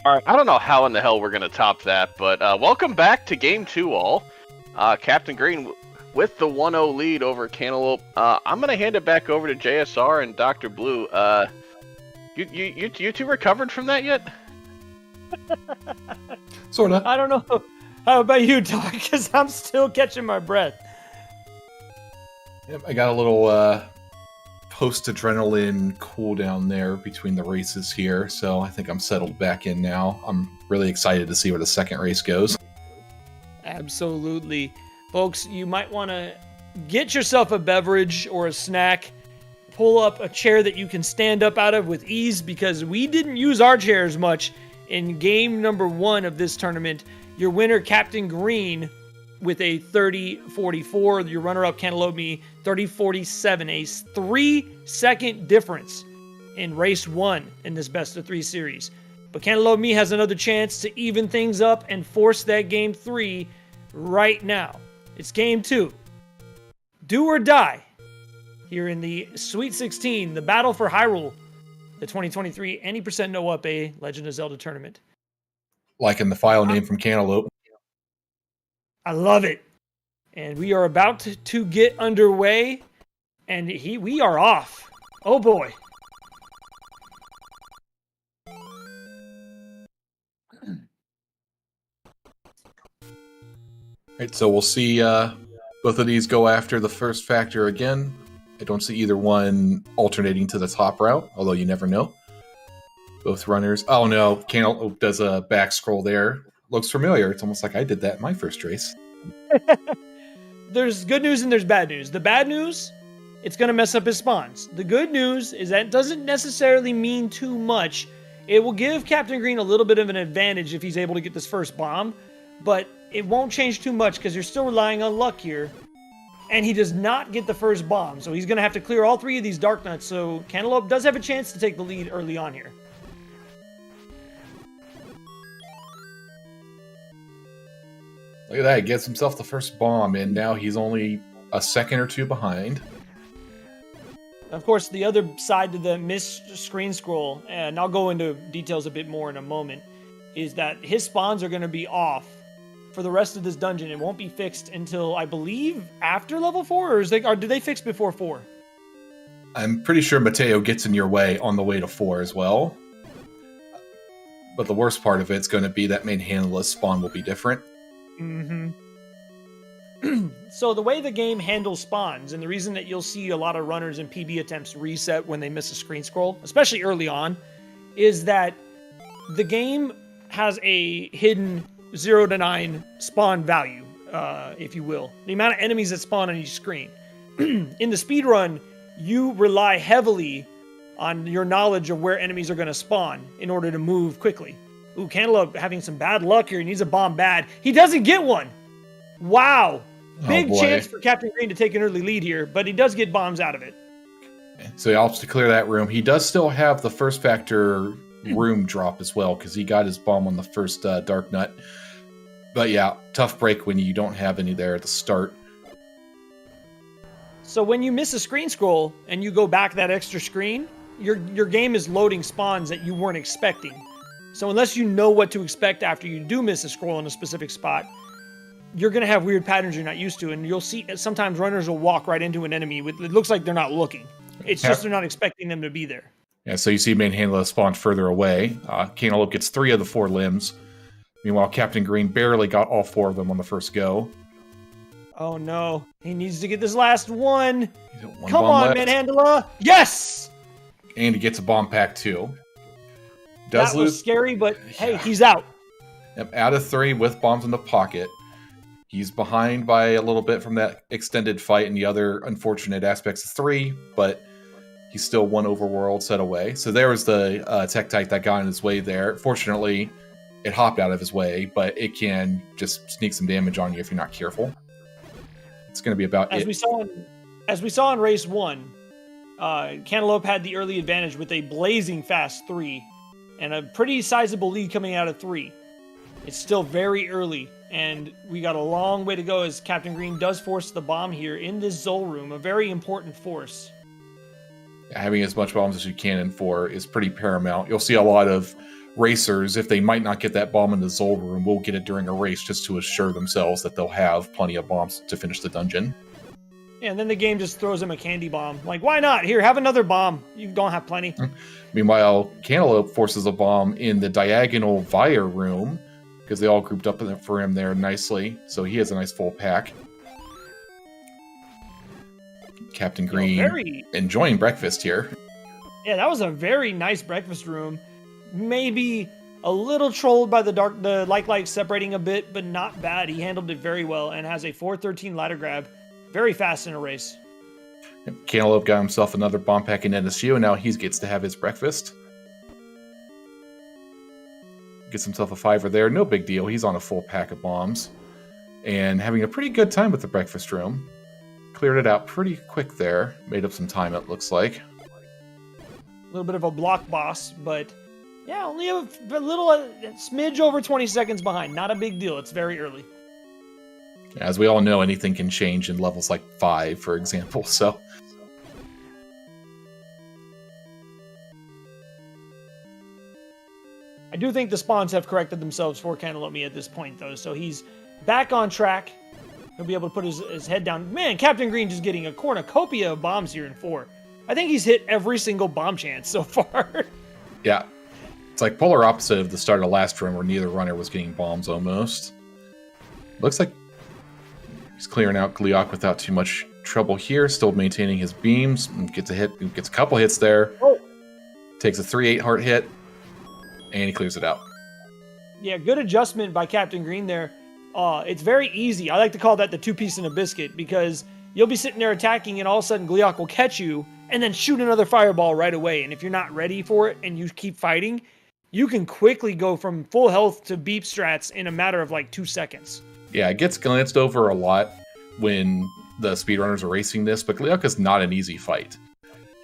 Alright, I don't know how in the hell we're going to top that, but welcome back to Game 2, all. Captain Green with the 1-0 lead over Cantaloupe. I'm going to hand it back over to JSR and Dr. Blue. You two recovered from that yet? Sorta. I don't know. How about you, Doc? Because I'm still catching my breath. Yep, I got a little post-adrenaline cooldown there between the races here, so I think I'm settled back in now. I'm really excited to see where the second race goes. Absolutely. Folks, you might want to get yourself a beverage or a snack. Pull up a chair that you can stand up out of with ease, because we didn't use our chairs much in game number 1 of this tournament. Your winner, Captain Green, with a 30-44. Your runner-up, cantaloupeme, 30-47. A 3-second difference in race 1 in this best of 3 series. But cantaloupeme has another chance to even things up and force that game 3 right now. It's game 2. Do or die. Here in the Sweet 16, the battle for Hyrule, the 2023 any percent no Up+A Legend of Zelda tournament. Like in the file name from Cantaloupe. I love it. And we are about to get underway, and we are off. Oh boy. Right, so we'll see both of these go after the first factor again. I don't see either one alternating to the top route, although you never know. Both runners. Oh no, Cantaloupe does a back scroll there. Looks familiar. It's almost like I did that in my first race. There's good news and there's bad news. The bad news, it's going to mess up his spawns. The good news is that it doesn't necessarily mean too much. It will give Captain Green a little bit of an advantage if he's able to get this first bomb, but it won't change too much because you're still relying on luck here. And he does not get the first bomb, so he's going to have to clear all 3 of these Dark Nuts, so Cantaloupe does have a chance to take the lead early on here. Look at that, he gets himself the first bomb, and now he's only a second or 2 behind. Of course, the other side to the missed screen scroll, and I'll go into details a bit more in a moment, is that his spawns are going to be off for the rest of this dungeon. It won't be fixed until, I believe, after level 4, or do they fix before 4? I'm pretty sure Mateo gets in your way on the way to 4 as well. But the worst part of it's going to be that main handleless spawn will be different. Mm-hmm. So the way the game handles spawns, and the reason that you'll see a lot of runners and PB attempts reset when they miss a screen scroll, especially early on, is that the game has a hidden 0 to 9 spawn value, if you will. The amount of enemies that spawn on each screen. In the speedrun, you rely heavily on your knowledge of where enemies are going to spawn in order to move quickly. Ooh, Cantaloupe having some bad luck here. He needs a bomb bad. He doesn't get one! Wow! Big chance for Captain Green to take an early lead here, but he does get bombs out of it. So he opts to clear that room. He does still have the first factor room drop as well, because he got his bomb on the first Dark Nut. But yeah, tough break when you don't have any there at the start. So when you miss a screen scroll and you go back that extra screen, your game is loading spawns that you weren't expecting. So unless you know what to expect after you do miss a scroll in a specific spot, you're going to have weird patterns you're not used to. And you'll see sometimes runners will walk right into an enemy with, it looks like they're not looking. It's just they're not expecting them to be there. Yeah, so you see main handler spawn further away. Cantaloupe gets 3 of the 4 limbs. Meanwhile, Captain Green barely got all 4 of them on the first go. Oh no, he needs to get this last one. One Come on, Manhandla. Yes! And he gets a bomb pack too. That was scary, but hey, he's out. Yep, out of 3 with bombs in the pocket. He's behind by a little bit from that extended fight and the other unfortunate aspects of 3, but he's still 1 overworld set away. So there was the Tektite that got in his way there. Fortunately, it hopped out of his way, but it can just sneak some damage on you if you're not careful. It's going to be about as we saw in race 1, Cantaloupe had the early advantage with a blazing fast 3 and a pretty sizable lead coming out of 3. It's still very early, and we got a long way to go as Captain Green does force the bomb here in this Zol room, a very important force. Having as much bombs as you can in 4 is pretty paramount. You'll see a lot of racers, if they might not get that bomb in the Zol room, will get it during a race just to assure themselves that they'll have plenty of bombs to finish the dungeon. Yeah, and then the game just throws him a candy bomb. Like, why not? Here, have another bomb. You don't have plenty. Meanwhile, Cantaloupe forces a bomb in the diagonal Vire room, because they all grouped up for him there nicely, so he has a nice full pack. Captain Green enjoying breakfast here. Yeah, that was a very nice breakfast room. Maybe a little trolled by the like separating a bit, but not bad. He handled it very well and has a 413 ladder grab. very fast in a race. Cantaloupe got himself another bomb pack in NSU, and now he gets to have his breakfast. Gets himself a 5er there. No big deal. He's on a full pack of bombs. And having a pretty good time with the breakfast room. Cleared it out pretty quick there. Made up some time, it looks like. A little bit of a block boss, but yeah, only a smidge over 20 seconds behind. Not a big deal. It's very early. As we all know, anything can change in levels like 5, for example, so... I do think the spawns have corrected themselves for cantaloupeme at this point, though, so he's back on track. He'll be able to put his head down. Man, Captain Green just getting a cornucopia of bombs here in 4. I think he's hit every single bomb chance so far. Yeah. It's like polar opposite of the start of last run where neither runner was getting bombs almost. Looks like he's clearing out Gleeok without too much trouble here. Still maintaining his beams. Gets a couple hits there. Oh. Takes a 3-8 heart hit. And he clears it out. Yeah, good adjustment by Captain Green there. It's very easy. I like to call that the 2-piece in a biscuit, because you'll be sitting there attacking and all of a sudden Gleeok will catch you and then shoot another fireball right away. And if you're not ready for it and you keep fighting, you can quickly go from full health to beep strats in a matter of like 2 seconds. Yeah, it gets glanced over a lot when the speedrunners are racing this, but Gleeok is not an easy fight.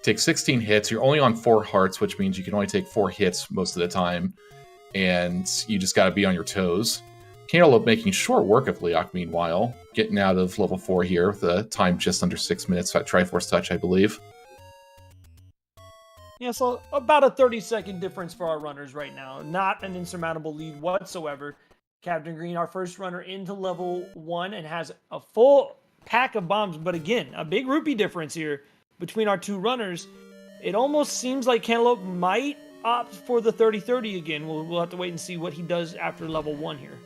Take 16 hits, you're only on 4 hearts, which means you can only take 4 hits most of the time, and you just got to be on your toes. Cantaloupe making short work of Gleeok, meanwhile, getting out of level 4 here with a time just under 6 minutes at Triforce Touch, I believe. Yeah, so about a 30-second difference for our runners right now. Not an insurmountable lead whatsoever. Captain Green, our first runner into level 1, and has a full pack of bombs, but again, a big rupee difference here between our 2 runners. It almost seems like Cantaloupe might opt for the 30-30 again. We'll have to wait and see what he does after level 1 here.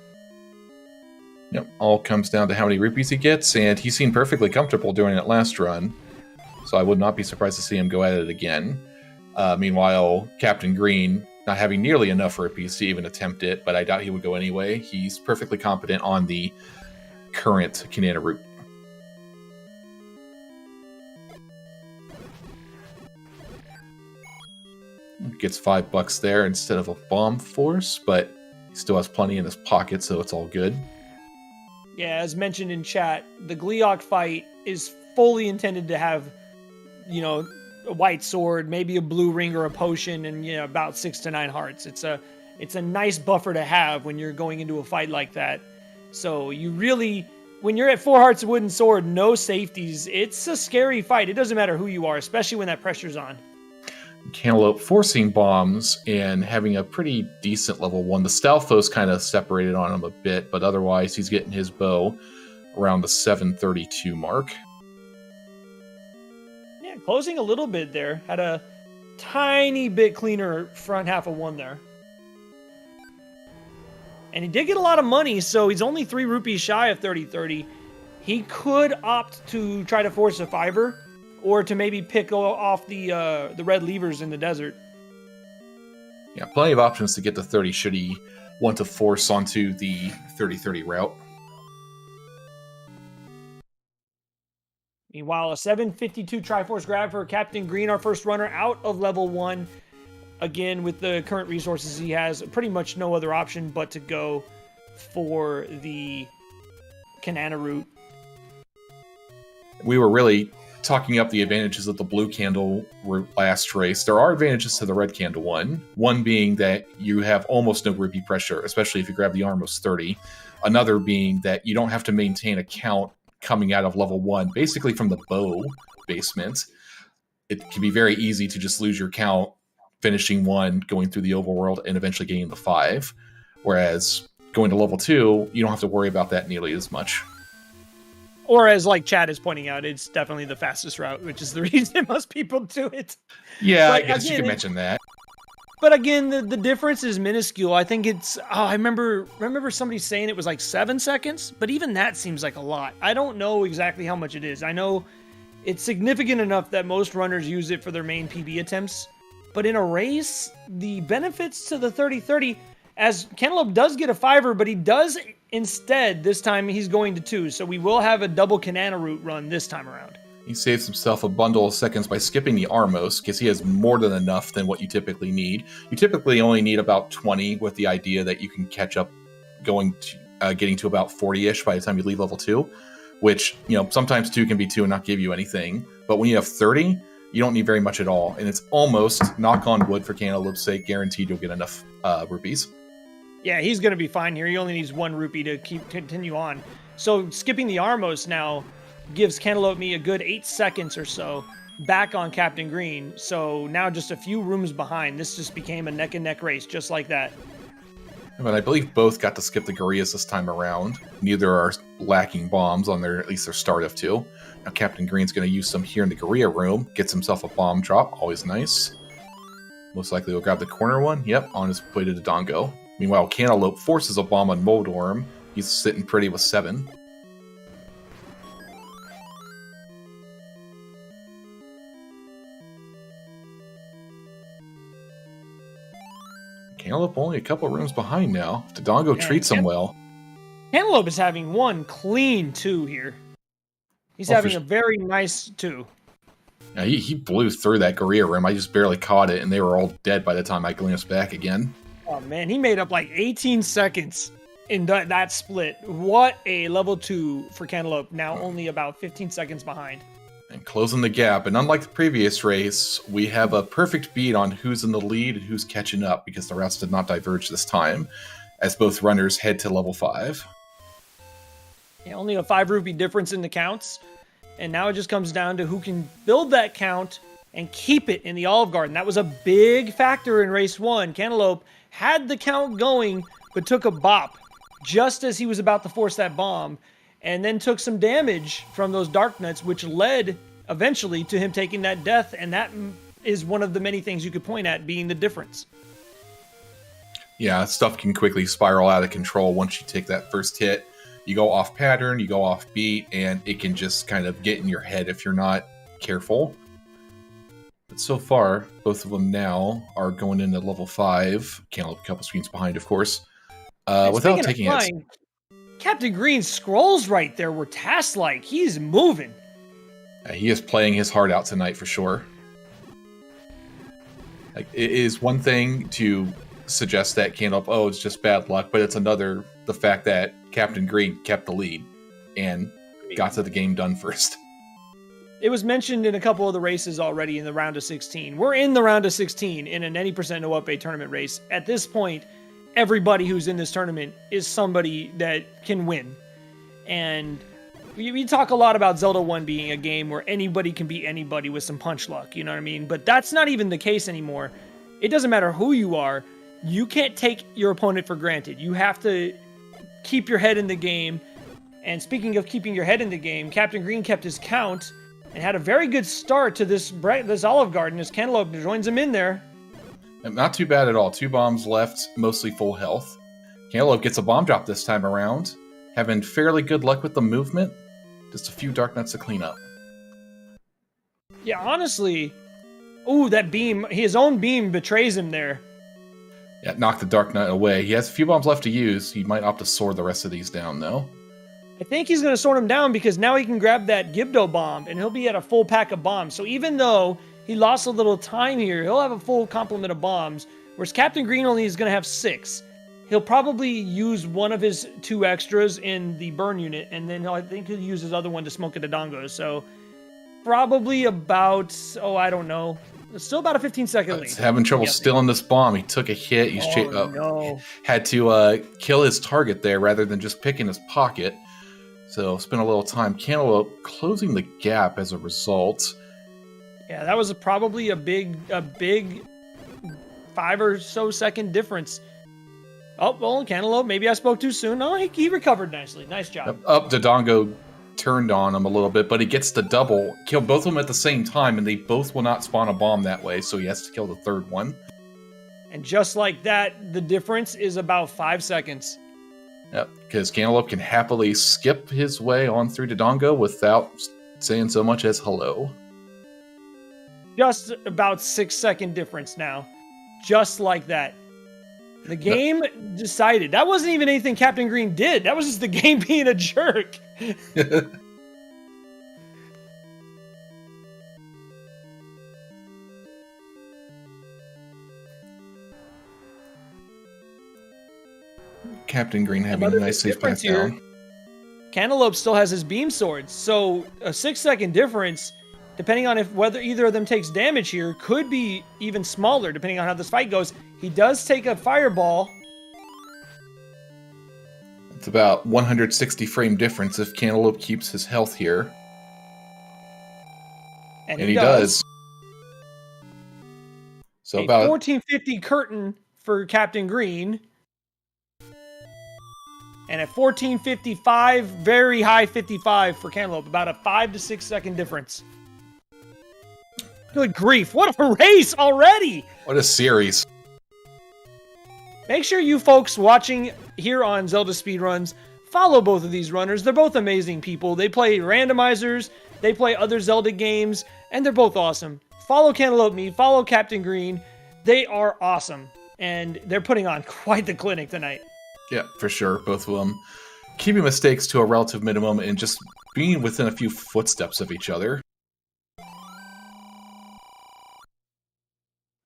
Yep, all comes down to how many rupees he gets, and he seemed perfectly comfortable doing it last run, so I would not be surprised to see him go at it again. Meanwhile, Captain Green, not having nearly enough rupees to even attempt it, but I doubt he would go anyway. He's perfectly competent on the current Canana route. Gets $5 there instead of a bomb force, but he still has plenty in his pocket, so it's all good. Yeah, as mentioned in chat, the Gleeok fight is fully intended to have, you know, a white sword, maybe a blue ring or a potion, and you know, about 6 to 9 hearts. It's a nice buffer to have when you're going into a fight like that. So you really, when you're at 4 hearts of wooden sword, no safeties, it's a scary fight. It doesn't matter who you are, especially when that pressure's on. Cantaloupe forcing bombs and having a pretty decent level 1. The Stalfos kind of separated on him a bit, but otherwise he's getting his bow around the 732 mark. Yeah, closing a little bit there. Had a tiny bit cleaner front half of 1 there. And he did get a lot of money, so he's only 3 rupees shy of 30-30. He could opt to try to force a 5er, or to maybe pick off the red levers in the desert. Yeah, plenty of options to get to 30 should he want to force onto the 30-30 route. Meanwhile, a 752 Triforce grab for Captain Green, our first runner out of level 1. Again, with the current resources he has, pretty much no other option but to go for the Canana route. We were really talking up the advantages of the blue candle last race. There are advantages to the red candle one. One being that you have almost no rupee pressure, especially if you grab the Armos 30. Another being that you don't have to maintain a count coming out of level 1, basically from the bow basement. It can be very easy to just lose your count, finishing 1, going through the overworld, and eventually getting the 5. Whereas going to level 2, you don't have to worry about that nearly as much. Or as like Chad is pointing out, it's definitely the fastest route, which is the reason most people do it. Yeah, but I guess again, you can mention that. But again, the difference is minuscule. I think it's, I remember somebody saying it was like 7 seconds, but even that seems like a lot. I don't know exactly how much it is. I know it's significant enough that most runners use it for their main PB attempts. But in a race, the benefits to the 30-30, as Cantaloupe does get a 5er, but he does Instead, this time he's going to 2, so we will have a double Canana route run this time around. He saves himself a bundle of seconds by skipping the Armos, because he has more than enough than what you typically need. You typically only need about 20, with the idea that you can catch up getting to about 40-ish by the time you leave level 2, which, sometimes 2 can be 2 and not give you anything. But when you have 30, you don't need very much at all. And it's almost, knock on wood for Cantaloupe's sake, guaranteed you'll get enough rupees. Yeah, he's going to be fine here. He only needs 1 rupee to continue on. So skipping the Armos now gives Cantaloupe me a good 8 seconds or so back on Captain Green. So now just a few rooms behind. This just became a neck-and-neck race, just like that. But I believe both got to skip the Gorillas this time around. Neither are lacking bombs on at least their start of 2. Now Captain Green's going to use some here in the Gorilla room. Gets himself a bomb drop, always nice. Most likely he'll grab the corner one. Yep, on his way to Dodongo. Meanwhile, Cantaloupe forces a bomb on Moldorm. He's sitting pretty with 7. Cantaloupe only a couple rooms behind now. Dodongo treats him well. Cantaloupe is having 1 clean 2 here. He's having a very nice 2. Yeah, he blew through that Gorilla room. I just barely caught it, and they were all dead by the time I glanced back again. Oh man, he made up like 18 seconds in that split. What a level 2 for Cantaloupe. Now only about 15 seconds behind. And closing the gap. And unlike the previous race, we have a perfect beat on who's in the lead and who's catching up, because the routes did not diverge this time, as both runners head to level 5. Yeah, only a 5 rupee difference in the counts. And now it just comes down to who can build that count and keep it in the Olive Garden. That was a big factor in race 1. Cantaloupe had the count going, but took a bop just as he was about to force that bomb, and then took some damage from those Dark Nuts, which led eventually to him taking that death, and that is one of the many things you could point at being the difference. Yeah, stuff can quickly spiral out of control once you take that first hit. You go off pattern, you go off beat, and it can just kind of get in your head if you're not careful. But so far, both of them now are going into level 5. Cantaloupe a couple screens behind, of course. Without taking it. Captain Green scrolls right there were task-like. He's moving. He is playing his heart out tonight for sure. Like, it is one thing to suggest that Cantaloupe, it's just bad luck, but it's another, the fact that Captain Green kept the lead and got to the game done first. It was mentioned in a couple of the races already in the round of 16. We're in the round of 16 in an 80% no Up+A tournament race. At this point, everybody who's in this tournament is somebody that can win. And we talk a lot about Zelda 1 being a game where anybody can beat anybody with some punch luck, you know what I mean? But that's not even the case anymore. It doesn't matter who you are. You can't take your opponent for granted. You have to keep your head in the game. And speaking of keeping your head in the game, Captain Green kept his count and had a very good start to this Olive Garden as Cantaloupe joins him in there. Not too bad at all. 2 bombs left, mostly full health. Cantaloupe gets a bomb drop this time around, having fairly good luck with the movement. Just a few Dark Nuts to clean up. Yeah, honestly, that beam, his own beam betrays him there. Yeah, knock the Dark Nut away. He has a few bombs left to use. He might opt to sword the rest of these down, though. I think he's going to sort him down because now he can grab that Gibdo bomb, and he'll be at a full pack of bombs. So even though he lost a little time here, he'll have a full complement of bombs, whereas Captain Green only is going to have 6. He'll probably use one of his 2 extras in the burn unit, and then I think he'll use his other one to smoke at Dodongo. So probably about, I don't know. It's still about a 15-second lead. He's having trouble stealing this bomb. He took a hit. He's had to kill his target there rather than just picking his pocket. So spent a little time. Cantaloupe closing the gap as a result. Yeah, that was probably a big 5 or so second difference. Oh, well, Cantaloupe, maybe I spoke too soon. No, he recovered nicely. Nice job. Dodongo turned on him a little bit, but he gets the double. Kill both of them at the same time, and they both will not spawn a bomb that way, so he has to kill the third one. And just like that, the difference is about 5 seconds. Yep, because Cantaloupe can happily skip his way on through Dodongo without saying so much as hello. Just about 6 second difference now. Just like that. The game decided. That wasn't even anything Captain Green did. That was just the game being a jerk. Captain Green having a nice safe path down. Cantaloupe still has his beam swords, so a 6-second difference, depending on whether either of them takes damage here, could be even smaller depending on how this fight goes. He does take a fireball. It's about 160 frame difference if Cantaloupe keeps his health here. And he does. So a about 1450 curtain for Captain Green. And at 1455, very high 55 for Cantaloupe. About a 5 to 6 second difference. Good grief, what a race already! What a series. Make sure you folks watching here on Zelda Speedruns follow both of these runners. They're both amazing people. They play randomizers, they play other Zelda games, and they're both awesome. Follow CantaloupeMe, follow Captain Green. They are awesome, and they're putting on quite the clinic tonight. Yeah, for sure. Both of them keeping mistakes to a relative minimum and just being within a few footsteps of each other.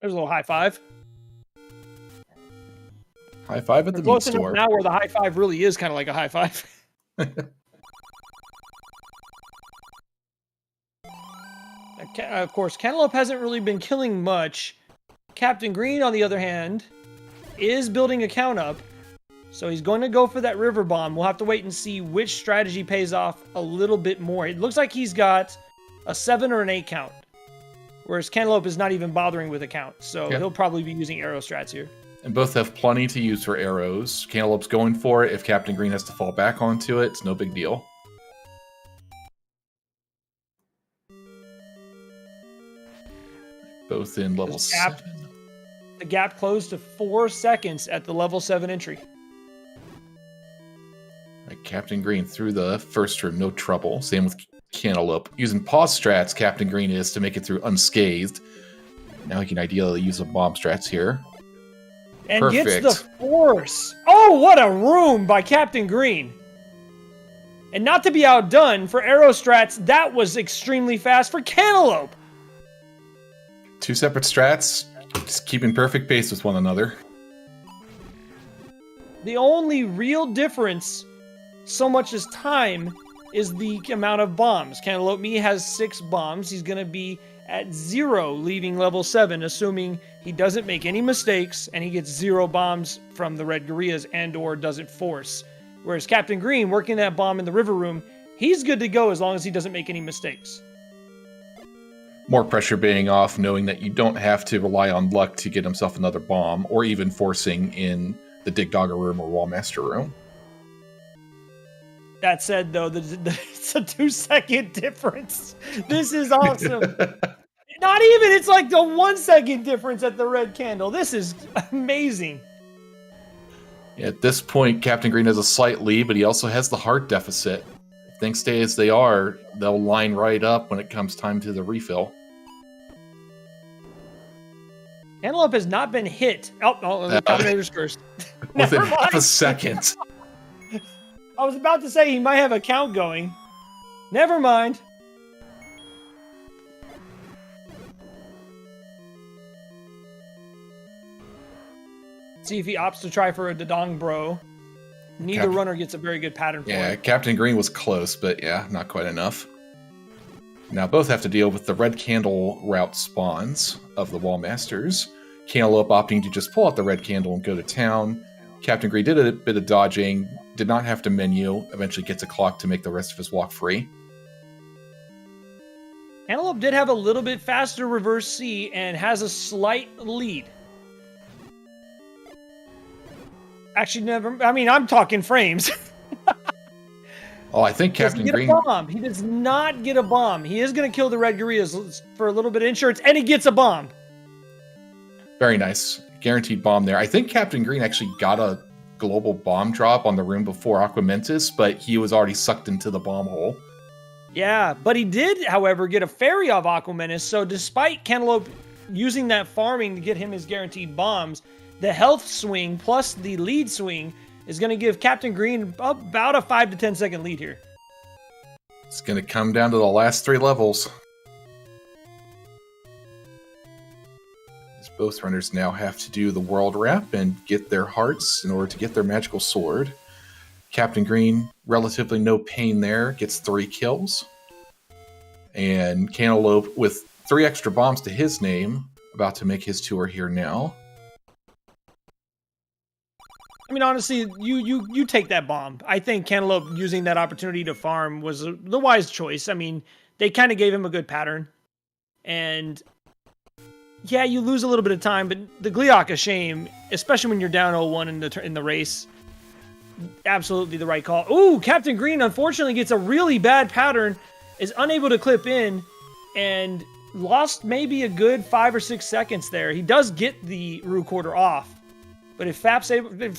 There's a little high five. High five at the meat close enough store. Now where the high five really is kind of like a high five. Of course, Cantaloupe hasn't really been killing much. Captain Green, on the other hand, is building a count up. So he's going to go for that river bomb. We'll have to wait and see which strategy pays off a little bit more. It looks like he's got a 7 or an 8 count. Whereas Cantaloupe is not even bothering with a count. So he'll probably be using arrow strats here. And both have plenty to use for arrows. Cantaloupe's going for it. If Captain Green has to fall back onto it, it's no big deal. Both in level 7. The gap closed to 4 seconds at the level 7 entry. Right, Captain Green through the first room, no trouble. Same with Cantaloupe. Using pause strats, Captain Green is to make it through unscathed. Now he can ideally use some bomb strats here. And Perfect. Gets the force. Oh, what a room by Captain Green. And not to be outdone, for arrow strats, that was extremely fast for Cantaloupe. 2 separate strats, just keeping perfect pace with one another. The only real difference, so much as time, is the amount of bombs. CantaloupeMe has 6 bombs. He's going to be at 0 leaving level 7, assuming he doesn't make any mistakes and he gets 0 bombs from the red gorillas and or doesn't force. Whereas Captain Green, working that bomb in the river room, he's good to go as long as he doesn't make any mistakes. More pressure being off, knowing that you don't have to rely on luck to get himself another bomb, or even forcing in the Dig Dogger room or Wallmaster room. That said, though, it's a 2-second difference. This is awesome. Not even, it's like the 1-second difference at the red candle. This is amazing. At this point, Captain Green has a slight lead, but he also has the heart deficit. If things stay as they are, they'll line right up when it comes time to the refill. Cantaloupe has not been hit. Oh, the Dominator's cursed. Within half a second. I was about to say he might have a count going. Never mind. See if he opts to try for a Dodong Bro. Neither runner gets a very good pattern for it. Yeah, Captain Green was close, but yeah, not quite enough. Now both have to deal with the red candle route spawns of the Wallmasters. Cantaloupe opting to just pull out the red candle and go to town. Captain Green did a bit of dodging, did not have to menu, eventually gets a clock to make the rest of his walk free. Cantaloupe did have a little bit faster reverse C and has a slight lead. Actually, I'm talking frames. Oh, I think Captain Green... He does not get a bomb. He is going to kill the red gorillas for a little bit of insurance, and he gets a bomb. Very nice. Guaranteed bomb there. I think Captain Green actually got a global bomb drop on the room before Aquamentus, but he was already sucked into the bomb hole. Yeah, but he did, however, get a fairy off Aquamentus, so despite Cantaloupe using that farming to get him his guaranteed bombs. The health swing plus the lead swing is going to give Captain Green about a 5 to 10 second lead here. It's going to come down to the last 3 levels. As both runners now have to do the world wrap and get their hearts in order to get their magical sword. Captain Green, relatively no pain there, gets 3 kills. And Cantaloupe with 3 extra bombs to his name, about to make his tour here now. I mean, honestly, you take that bomb. I think Cantaloupe using that opportunity to farm was the wise choice. I mean, they kind of gave him a good pattern. And yeah, you lose a little bit of time, but the Gleeok a shame, especially when you're down 0-1 in the race. Absolutely the right call. Ooh, Captain Green unfortunately gets a really bad pattern, is unable to clip in, and lost maybe a good 5 or 6 seconds there. He does get the Rue Quarter off. But if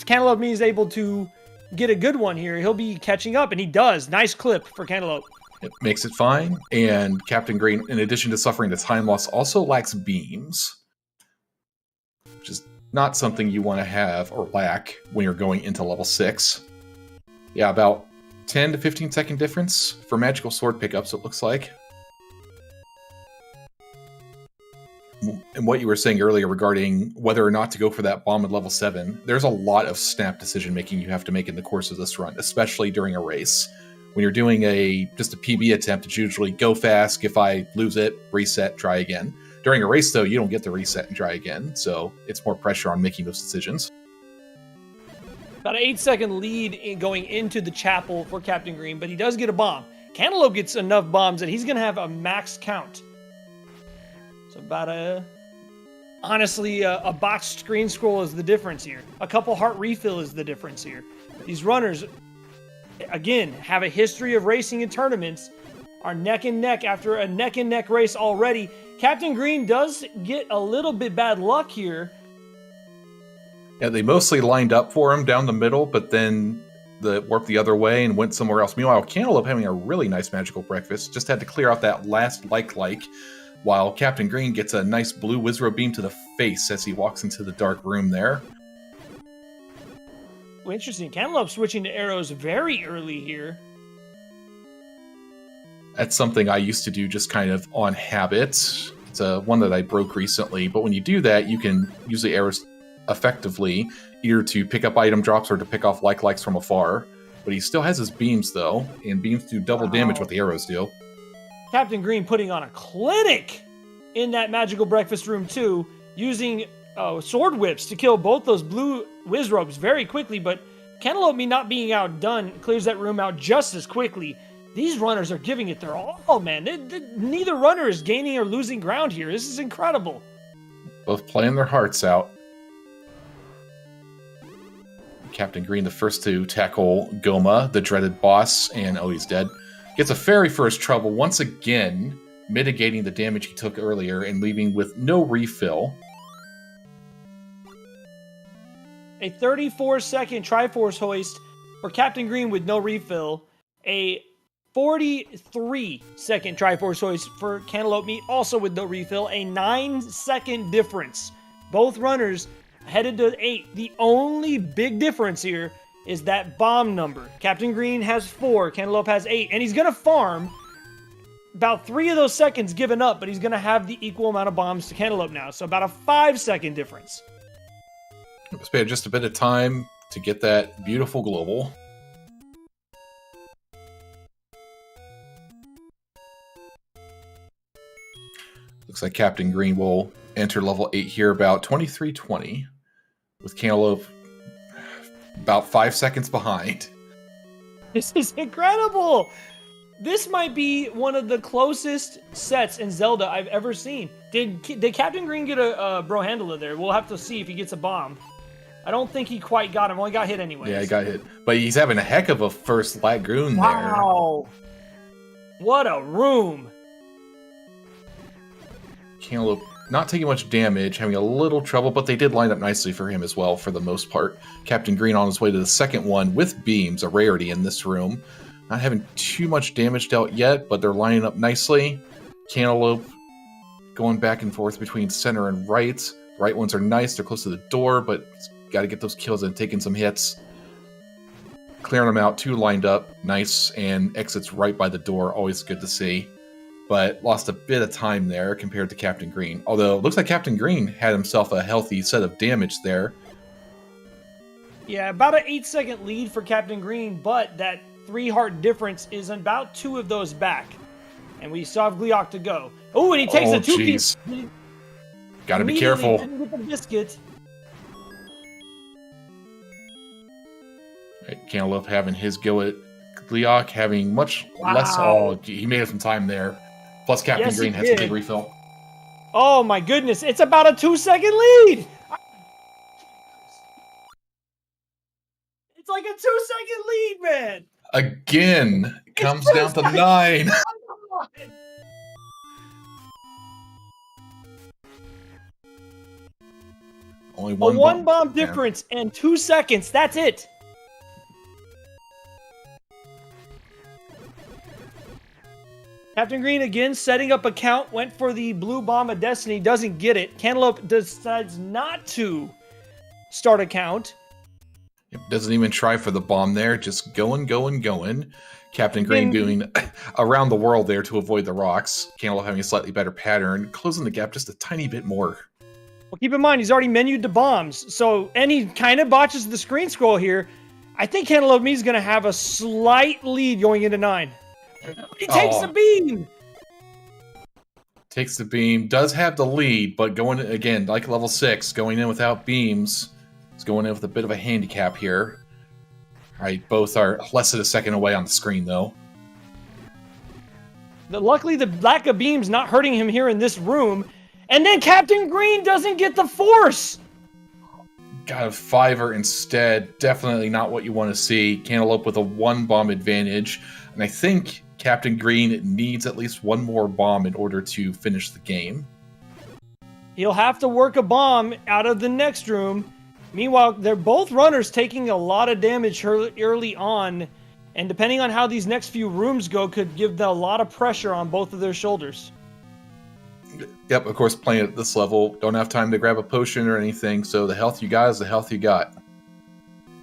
Cantaloupe is able to get a good one here, he'll be catching up, and he does. Nice clip for Cantaloupe. It makes it fine, and Captain Green, in addition to suffering the time loss, also lacks beams, which is not something you want to have or lack when you're going into level 6. Yeah, about 10 to 15 second difference for magical sword pickups, it looks like. And what you were saying earlier regarding whether or not to go for that bomb at level 7, there's a lot of snap decision making you have to make in the course of this run, especially during a race. When you're doing just a PB attempt, it's usually go fast, if I lose it, reset, try again. During a race, though, you don't get to reset and try again, so it's more pressure on making those decisions. About an 8-second lead going into the chapel for Captain Green, but he does get a bomb. Cantaloupe gets enough bombs that he's going to have a max count. So about honestly, a botched screen scroll is the difference here. A couple heart refill is the difference here. These runners, again, have a history of racing in tournaments, are neck and neck after a neck and neck race already. Captain Green does get a little bit bad luck here. Yeah, they mostly lined up for him down the middle, but then warped the other way and went somewhere else. Meanwhile, Cantaloupe, having a really nice magical breakfast, just had to clear out that last like, while Captain Green gets a nice blue Wizrobe beam to the face as he walks into the dark room there. Well, interesting. Cantaloupe switching to arrows very early here. That's something I used to do just kind of on habit. It's one that I broke recently, but when you do that, you can use the arrows effectively, either to pick up item drops or to pick off likes from afar. But he still has his beams, though, and beams do double damage what the arrows do. Captain Green putting on a clinic in that magical breakfast room too, using sword whips to kill both those blue Wizrobes very quickly, but Cantaloupe not being outdone clears that room out just as quickly. These runners are giving it their all, man. Neither runner is gaining or losing ground here. This is incredible. Both playing their hearts out. Captain Green, the first to tackle Goma, the dreaded boss, and oh, he's dead. Gets a fairy for his trouble, once again, mitigating the damage he took earlier and leaving with no refill. A 34-second Triforce hoist for Captain Green with no refill. A 43-second Triforce hoist for Cantaloupe Meat, also with no refill. A 9-second difference. Both runners headed to 8. The only big difference here is that bomb number. Captain Green has 4, Cantaloupe has 8, and he's going to farm about 3 of those seconds given up, but he's going to have the equal amount of bombs to Cantaloupe now, so about a 5-second difference. Spare just a bit of time to get that beautiful global. Looks like Captain Green will enter level 8 here about 23:20, with Cantaloupe about 5 seconds behind. This is incredible! This might be one of the closest sets in Zelda I've ever seen. Did Captain Green get a bro handler there? We'll have to see if he gets a bomb. I don't think he quite got him. Only got hit anyway. Yeah, he got hit. But he's having a heck of a first Lagoon there. Wow! What a room! Cantaloupe not taking much damage, having a little trouble, but they did line up nicely for him as well for the most part. Captain Green on his way to the second one with beams, a rarity in this room. Not having too much damage dealt yet, but they're lining up nicely. Cantaloupe going back and forth between center and right. The right ones are nice. They're close to the door, but got to get those kills and taking some hits. Clearing them out, 2 lined up, nice, and exits right by the door, always good to see. But lost a bit of time there compared to Captain Green. Although, it looks like Captain Green had himself a healthy set of damage there. Yeah, about an 8-second lead for Captain Green, but that 3-heart difference is about 2 of those back. And we still have Gleeok to go. Oh, and he takes a 2-piece. Gotta be careful. Didn't get the biscuit. Right, Cantaloupe having his go at Gleeok, having much less. Oh, he made some time there. Plus, Captain Green has a big refill. Oh my goodness! It's about a 2-second lead. It's like a 2-second lead, man. Again, comes down to 9. Only one. A 1-bomb difference and 2 seconds. That's it. Captain Green again setting up a count, went for the blue bomb of destiny, doesn't get it. Cantaloupe decides not to start a count. Doesn't even try for the bomb there, just going. Captain Green doing around the world there to avoid the rocks. Cantaloupe having a slightly better pattern, closing the gap just a tiny bit more. Well, keep in mind, he's already menued the bombs, and he kind of botches the screen scroll here. I think Cantaloupe is going to have a slight lead going into 9. He takes the beam! Takes the beam, does have the lead, but going, again, like level 6, going in without beams, is going in with a bit of a handicap here. Alright, both are less than a second away on the screen, though. Luckily, the lack of beams not hurting him here in this room. And then Captain Green doesn't get the force! Got a 5er instead. Definitely not what you want to see. Cantaloupe with a 1-bomb advantage. And I think Captain Green needs at least 1 more bomb in order to finish the game. He'll have to work a bomb out of the next room. Meanwhile, they're both runners taking a lot of damage early on. And depending on how these next few rooms go, could give them a lot of pressure on both of their shoulders. Yep, of course, playing at this level, don't have time to grab a potion or anything, so the health you got is the health you got.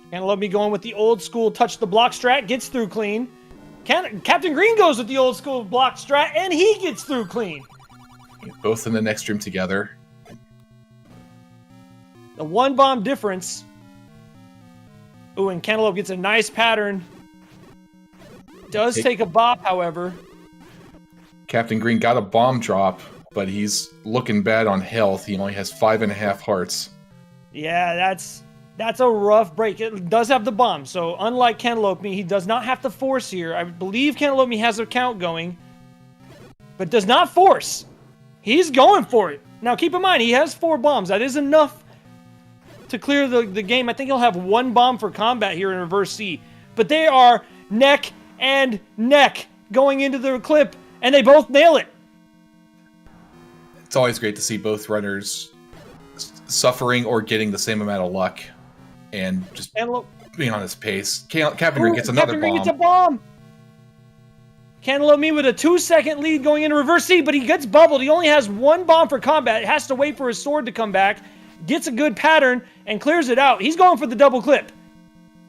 Cantaloupe me going with the old school touch the block strat, gets through clean. Captain Green goes with the old school block strat, and he gets through clean. Both in the next room together. The 1-bomb difference. Ooh, and Cantaloupe gets a nice pattern. Does take a bop, however. Captain Green got a bomb drop, but he's looking bad on health. He only has 5.5 hearts. Yeah, that's a rough break. It does have the bomb, so unlike Cantaloupe, he does not have to force here. I believe Cantaloupe has a count going, but does not force. He's going for it. Now, keep in mind, he has 4 bombs. That is enough to clear the game. I think he'll have 1 bomb for combat here in reverse C, but they are neck and neck going into the clip, and they both nail it. It's always great to see both runners suffering or getting the same amount of luck and just being on his pace. Captain Green gets another bomb. Gets a bomb. Cantaloupe me with a 2-second lead going into reverse C, but he gets bubbled. He only has 1 bomb for combat. Has to wait for his sword to come back. Gets a good pattern and clears it out. He's going for the double clip.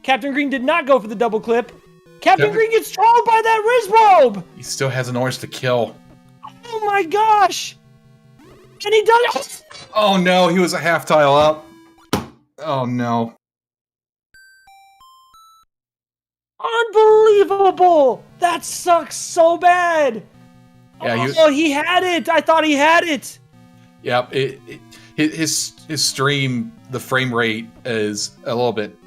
Captain Green did not go for the double clip. Captain Green gets trolled by that Riz robe. He still has an orange to kill. Oh my gosh. And he does it. Oh no, he was a half tile up. Oh no. Unbelievable! That sucks so bad. Yeah, he had it. I thought he had it. Yeah, his stream, the frame rate is a little bit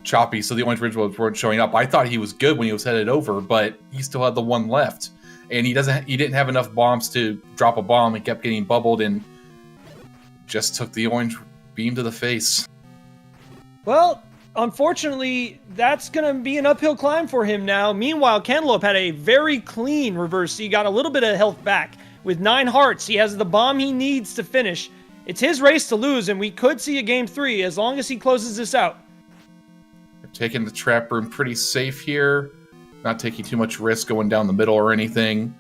choppy, so the orange ridge weren't showing up. I thought he was good when he was headed over, but he still had the 1 left, and he didn't have enough bombs to drop a bomb. He kept getting bubbled and just took the orange beam to the face. Well, unfortunately, that's going to be an uphill climb for him now. Meanwhile, Cantaloupe had a very clean reverse. He got a little bit of health back. With 9 hearts, he has the bomb he needs to finish. It's his race to lose, and we could see a game 3 as long as he closes this out. They're taking the trap room pretty safe here. Not taking too much risk going down the middle or anything.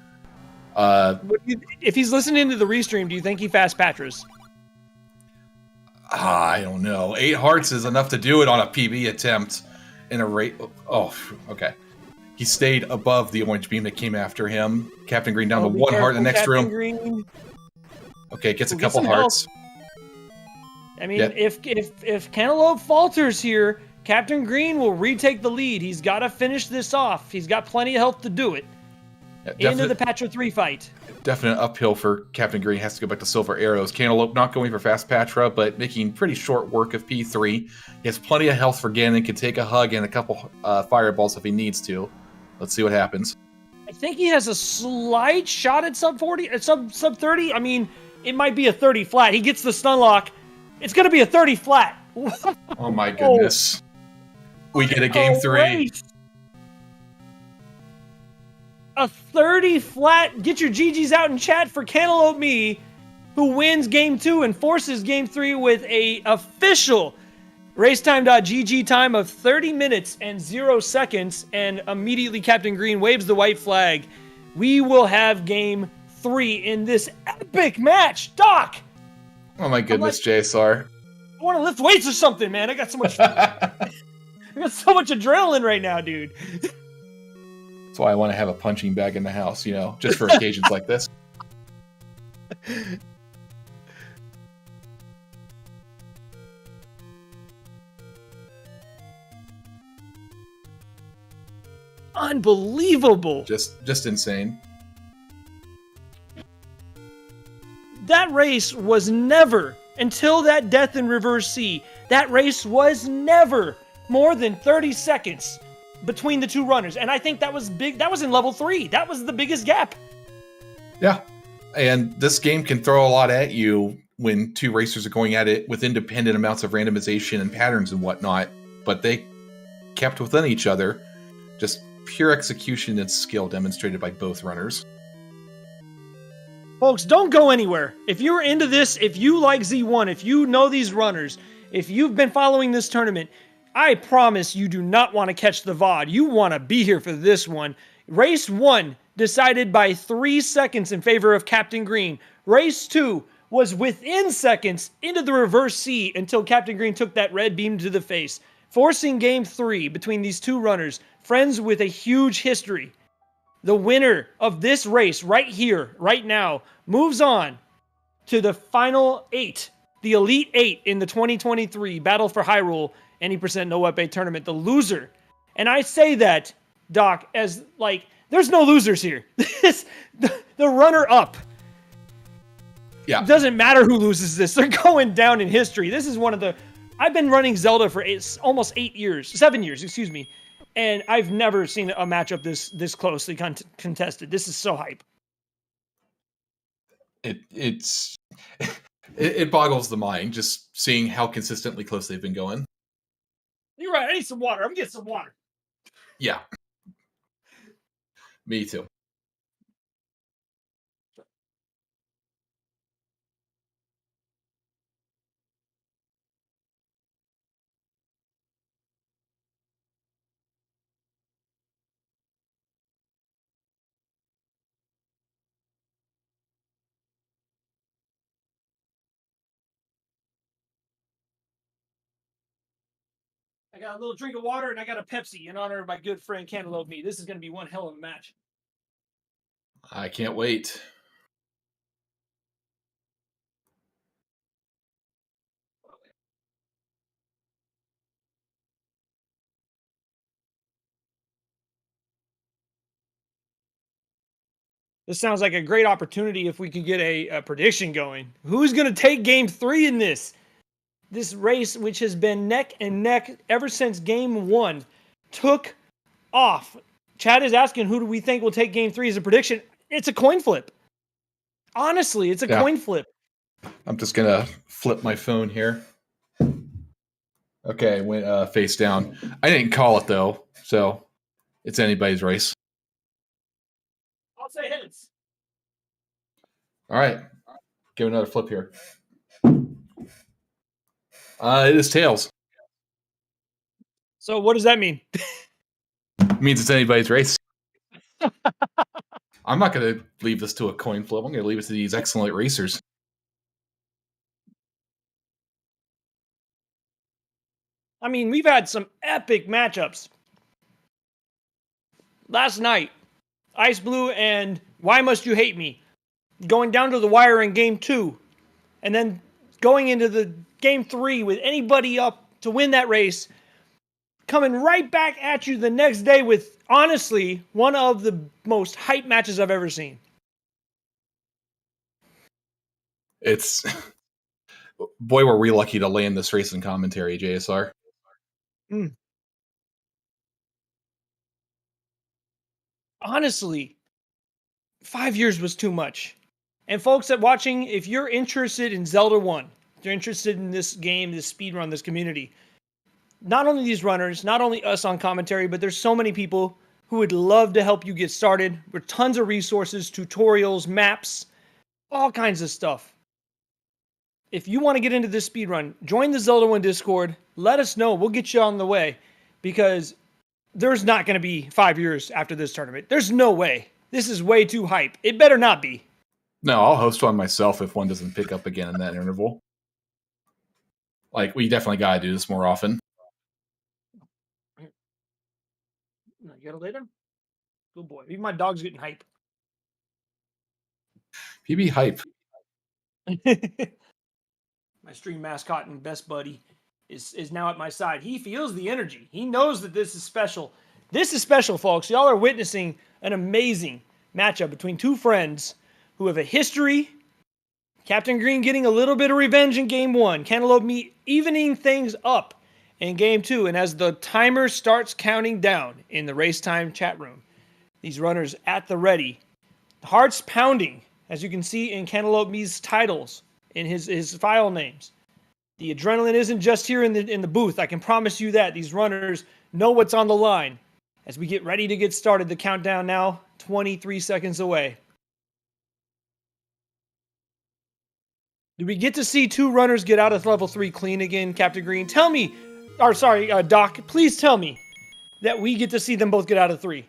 If he's listening to the restream, do you think he fast Patras? I don't know. 8 hearts is enough to do it on a PB attempt in a rate. Oh, okay. He stayed above the orange beam that came after him. Captain Green down to 1 heart in the next room. Green. Okay, gets a couple hearts. I mean, if Cantaloupe falters here, Captain Green will retake the lead. He's got to finish this off. He's got plenty of health to do it. Into the Patra 3 fight. Definite uphill for Captain Green. Has to go back to silver arrows. Cantaloupe not going for fast Patra, but making pretty short work of P3. He has plenty of health for Ganon. Can take a hug and a couple fireballs if he needs to. Let's see what happens. I think he has a slight shot at sub 40, at sub 30. I mean, it might be a 30 flat. He gets the stun lock. It's going to be a 30 flat. Oh my goodness. We get a game 3. A 30 flat. Get your GGs out in chat for Cantaloupe Me, who wins game 2 and forces game 3 with a official racetime.gg time of 30 minutes and 0 seconds. And immediately Captain Green waves the white flag. We will have game 3 in this epic match. Doc! Oh my goodness, JSR. I want to lift weights or something, man. I got so much adrenaline right now, dude. That's why I want to have a punching bag in the house, you know, just for occasions like this. Unbelievable. Just insane. That race was never, until that death in Reverse C, that race was never more than 30 seconds between the two runners. And I think that was big. That was in level 3. That was the biggest gap. Yeah. And this game can throw a lot at you when two racers are going at it with independent amounts of randomization and patterns and whatnot. But they kept within each other. Just pure execution and skill demonstrated by both runners. Folks, don't go anywhere. If you're into this, if you like Z1, if you know these runners, if you've been following this tournament, I promise you do not want to catch the VOD. You want to be here for this one. Race 1 decided by 3 seconds in favor of Captain Green. Race 2 was within seconds into the reverse C until Captain Green took that red beam to the face, forcing game 3 between these two runners, friends with a huge history. The winner of this race right here, right now, moves on to the final 8, the Elite 8 in the 2023 Battle for Hyrule Any Percent No Up+A tournament, the loser. And I say that, Doc, as like, there's no losers here. The runner-up. Yeah. It doesn't matter who loses this. They're going down in history. This is one of the... I've been running Zelda for almost 7 years, excuse me. And I've never seen a matchup this closely contested. This is so hype. It boggles the mind just seeing how consistently close they've been going. You're right. I need some water. I'm getting some water. Yeah. Me too. I got a little drink of water and I got a Pepsi in honor of my good friend Cantaloupe Me. This is going to be one hell of a match. I can't wait. This sounds like a great opportunity if we could get a prediction going. Who's going to take game 3 in this? This race, which has been neck and neck ever since game 1, took off. Chad is asking, who do we think will take game 3 as a prediction? It's a coin flip. Honestly, it's a coin flip. I'm just going to flip my phone here. Okay, went face down. I didn't call it, though, so it's anybody's race. I'll say heads. All right. Give another flip here. It is tails. So what does that mean? It means it's anybody's race. I'm not going to leave this to a coin flip. I'm going to leave it to these excellent racers. I mean, we've had some epic matchups. Last night, Ice Blue and Why Must You Hate Me going down to the wire in game 2, and then going into the game 3 with anybody up to win that race, coming right back at you the next day with, honestly, one of the most hype matches I've ever seen. It's... Boy, were we lucky to land this race in commentary, JSR. Honestly, 5 years was too much. And folks that watching, if you're interested in Zelda 1, if you're interested in this game, this speedrun, this community, not only these runners, not only us on commentary, but there's so many people who would love to help you get started with tons of resources, tutorials, maps, all kinds of stuff. If you want to get into this speedrun, join the Zelda 1 Discord. Let us know. We'll get you on the way, because there's not going to be 5 years after this tournament. There's no way. This is way too hype. It better not be. No, I'll host one myself if one doesn't pick up again in that interval. Like, we definitely got to do this more often. You got it later? Good boy. Even my dog's getting hype. PB hype. My stream mascot and best buddy is now at my side. He feels the energy. He knows that this is special. This is special, folks. Y'all are witnessing an amazing matchup between two friends who have a history. Captain Green getting a little bit of revenge in game 1. Cantaloupeme evening things up in game 2. And as the timer starts counting down in the race time chat room, these runners at the ready, hearts pounding, as you can see in Cantaloupeme's titles, in his file names. The adrenaline isn't just here in the booth. I can promise you that. These runners know what's on the line. As we get ready to get started, the countdown now 23 seconds away. Do we get to see two runners get out of level 3 clean again, Captain Green? Tell me, or sorry, Doc, please tell me that we get to see them both get out of 3.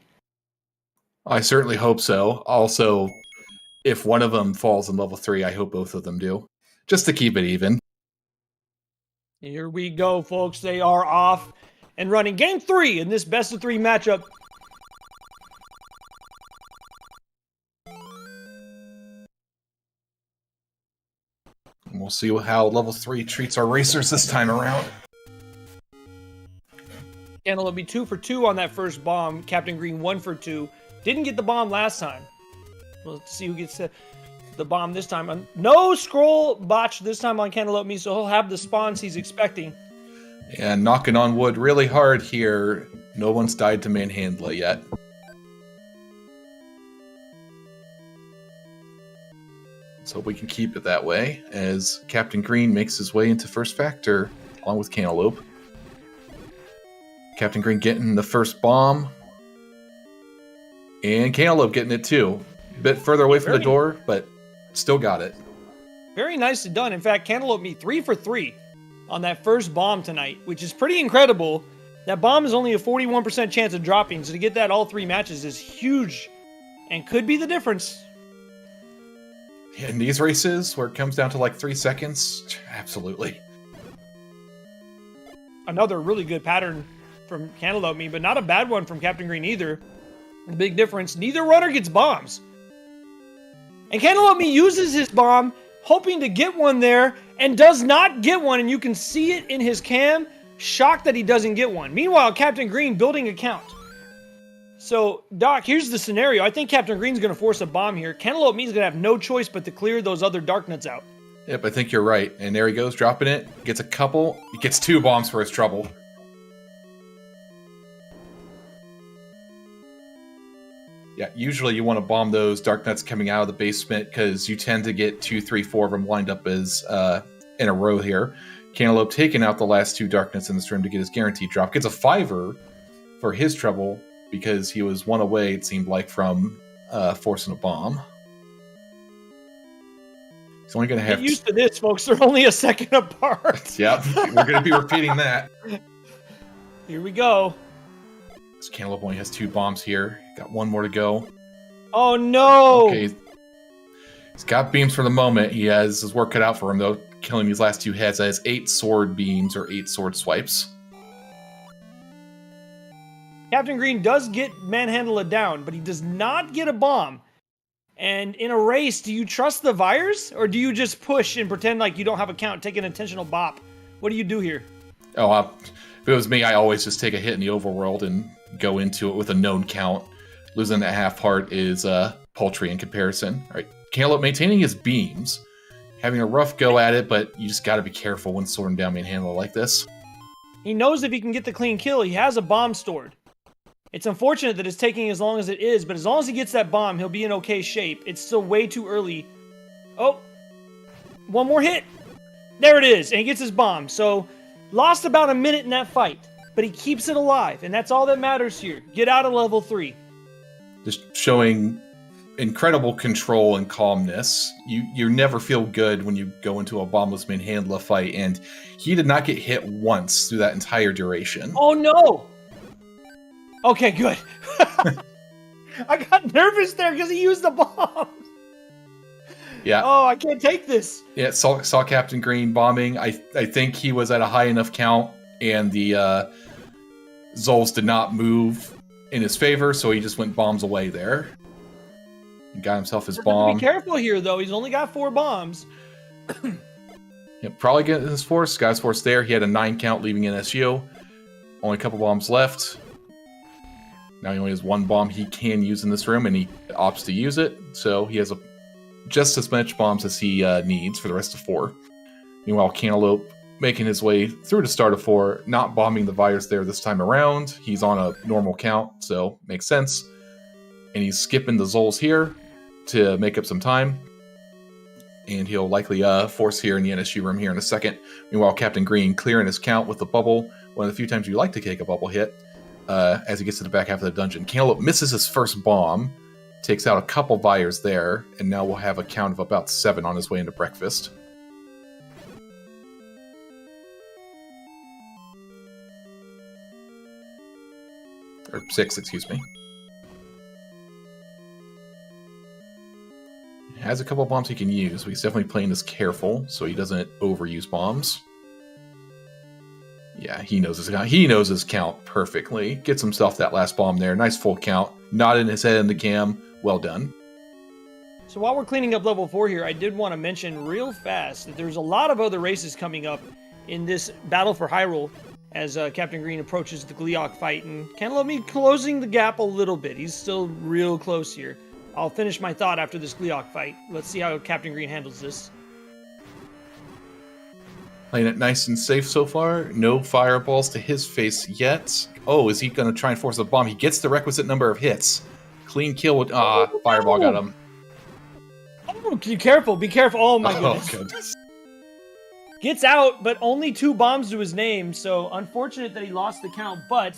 I certainly hope so. Also, if one of them falls in level 3, I hope both of them do. Just to keep it even. Here we go, folks. They are off and running. Game 3 in this best of 3 matchup. And we'll see how level 3 treats our racers this time around. Cantaloupe 2 for 2 on that first bomb. Captain Green 1 for 2. Didn't get the bomb last time. Let's see who gets the bomb this time. No scroll botch this time on Cantaloupe, so he'll have the spawns he's expecting. And knocking on wood really hard here. No one's died to Manhandla yet. So we can keep it that way as Captain Green makes his way into first factor along with Cantaloupe. Captain Green getting the first bomb. And Cantaloupe getting it too. A bit further away from the door, but still got it. Very nicely done. In fact, Cantaloupe 3 for 3 on that first bomb tonight, which is pretty incredible. That bomb is only a 41% chance of dropping, so to get that all 3 matches is huge and could be the difference. In these races, where it comes down to like 3 seconds, absolutely. Another really good pattern from Cantaloupe, but not a bad one from Captain Green either. The big difference, neither runner gets bombs. And Cantaloupe uses his bomb, hoping to get one there, and does not get one, and you can see it in his cam, shocked that he doesn't get one. Meanwhile, Captain Green building a count. So, Doc, here's the scenario. I think Captain Green's going to force a bomb here. Cantaloupe is going to have no choice but to clear those other dark nuts out. Yep, I think you're right. And there he goes, dropping it. Gets a couple. He gets 2 bombs for his trouble. Yeah, usually you want to bomb those dark nuts coming out of the basement because you tend to get 2, 3, 4 of them lined up as in a row here. Cantaloupe taking out the last 2 dark nuts in this room to get his guaranteed drop. Gets a 5er for his trouble because he was 1 away, it seemed like, from forcing a bomb. He's only going to have... Get used to this, folks. They're only a second apart. Yep, we're going to be repeating that. Here we go. Cantaloupe only has 2 bombs here. Got 1 more to go. Oh no! Okay. He's got beams for the moment. He has his work cut out for him, though, killing these last 2 heads. That is 8 sword beams or 8 sword swipes. Captain Green does get Manhandle down, but he does not get a bomb. And in a race, do you trust the Vires? Or do you just push and pretend like you don't have a count, take an intentional bop? What do you do here? Oh, if it was me, I always just take a hit in the overworld and go into it with a known count. Losing that half heart is paltry in comparison. All right, Cantaloupe maintaining his beams, having a rough go at it, but you just got to be careful when sorting down Manhandle like this. He knows if he can get the clean kill, he has a bomb stored. It's unfortunate that it's taking as long as it is, but as long as he gets that bomb, he'll be in okay shape. It's still way too early. Oh, one more hit. There it is, and he gets his bomb. So, lost about a minute in that fight, but he keeps it alive, and that's all that matters here. Get out of level 3. Just showing incredible control and calmness. You never feel good when you go into a bombless Manhandle fight, and he did not get hit once through that entire duration. Oh no! Okay, good. I got nervous there because he used the bomb. Yeah. Oh, I can't take this. Yeah, saw Captain Green bombing. I think he was at a high enough count, and the Zols did not move in his favor, so he just went bombs away there. He got himself his bomb. Be careful here, though. He's only got 4 bombs. Yeah, probably getting his force. Got his force there. He had a 9 count leaving in SU. Only a couple bombs left. Now he only has 1 bomb he can use in this room, and he opts to use it. So he has just as much bombs as he needs for the rest of 4. Meanwhile, Cantaloupe making his way through to start of 4, not bombing the Vires there this time around. He's on a normal count, so makes sense. And he's skipping the Zols here to make up some time. And he'll likely force here in the NSU room here in a second. Meanwhile, Captain Green clearing his count with the bubble. One of the few times you like to take a bubble hit. As he gets to the back half of the dungeon. Cantaloupe misses his first bomb, takes out a couple Vires there, and now we'll have a count of about 7 on his way into breakfast. Or 6, excuse me. He has a couple bombs he can use, but he's definitely playing this careful, so he doesn't overuse bombs. Yeah, he knows his count. He knows his count perfectly. Gets himself that last bomb there. Nice full count. Nodding his head in the cam. Well done. So while we're cleaning up level 4 here, I did want to mention real fast that there's a lot of other races coming up in this battle for Hyrule as Captain Green approaches the Gleeok fight. And Cantaloupe closing the gap a little bit. He's still real close here. I'll finish my thought after this Gleeok fight. Let's see how Captain Green handles this. Playing it nice and safe so far. No fireballs to his face yet. Oh, is he going to try and force a bomb? He gets the requisite number of hits. Clean kill with... fireball got him. Oh, be careful. Be careful. Oh, my goodness. Oh, goodness. Gets out, but only 2 bombs to his name, so unfortunate that he lost the count, but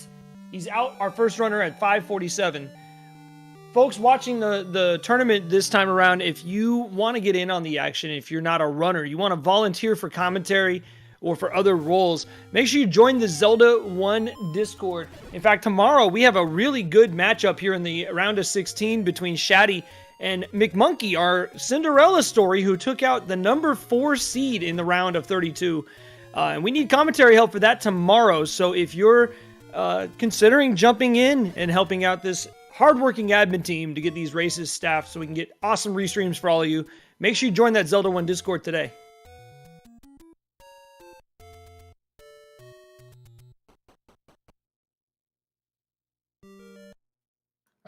he's out our first runner at 547. Folks watching the tournament this time around, if you want to get in on the action, if you're not a runner, you want to volunteer for commentary or for other roles, make sure you join the Zelda 1 Discord. In fact, tomorrow we have a really good matchup here in the round of 16 between Shaddy and McMonkey, our Cinderella story, who took out the number 4 seed in the round of 32. And we need commentary help for that tomorrow, so if you're considering jumping in and helping out this hardworking admin team to get these races staffed so we can get awesome restreams for all of you, make sure you join that Zelda 1 Discord today.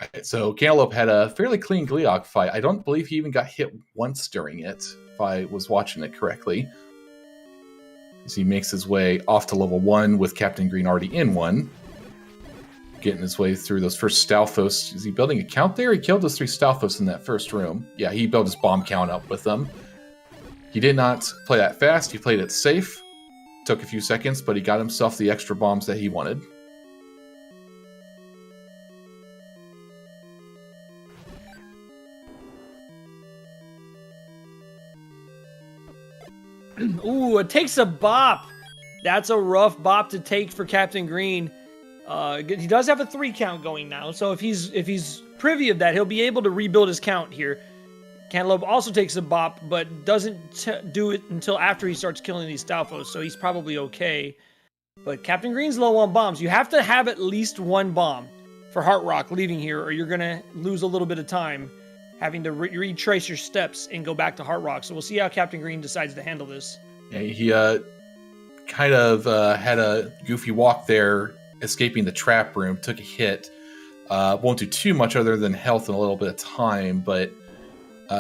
Alright, so Cantaloupe had a fairly clean Gleeok fight. I don't believe he even got hit once during it, if I was watching it correctly. As he makes his way off to level 1 with Captain Green already in 1. Getting his way through those first Stalfos. Is he building a count there? He killed those 3 Stalfos in that first room. Yeah, he built his bomb count up with them. He did not play that fast. He played it safe. Took a few seconds, but he got himself the extra bombs that he wanted. Ooh, it takes a bop. That's a rough bop to take for Captain Green. He does have a 3 count going now, so if he's privy of that, he'll be able to rebuild his count here. Cantaloupe also takes a bop, but doesn't do it until after he starts killing these Stalfos, so he's probably okay. But Captain Green's low on bombs. You have to have at least 1 bomb for Heart Rock leaving here, or you're going to lose a little bit of time having to retrace your steps and go back to Heart Rock. So we'll see how Captain Green decides to handle this. Yeah, he kind of had a goofy walk there, escaping the trap room, took a hit. Won't do too much other than health and a little bit of time, but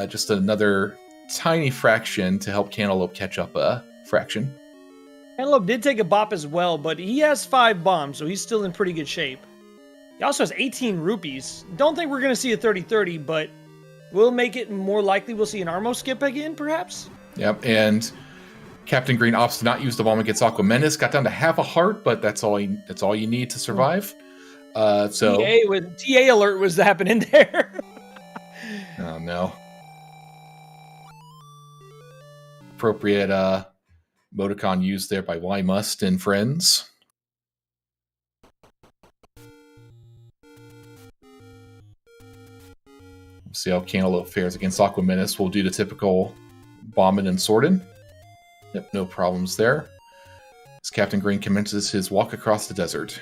just another tiny fraction to help Cantaloupe catch up a fraction. Cantaloupe did take a bop as well, but he has 5 bombs, so he's still in pretty good shape. He also has 18 rupees. Don't think we're going to see a 30-30, but we'll make it more likely we'll see an Armo skip again, perhaps? Yep, and Captain Green opts to not use the bomb against Aqua Menace. Got down to half a heart, but that's all you need to survive. So TA alert was happening there. Oh no. Appropriate emoticon used there by Why Must and friends. We'll see how Cantaloupe fares against Aqua Menace. We'll do the typical bombing and sorting. Yep, no problems there. As Captain Green commences his walk across the desert.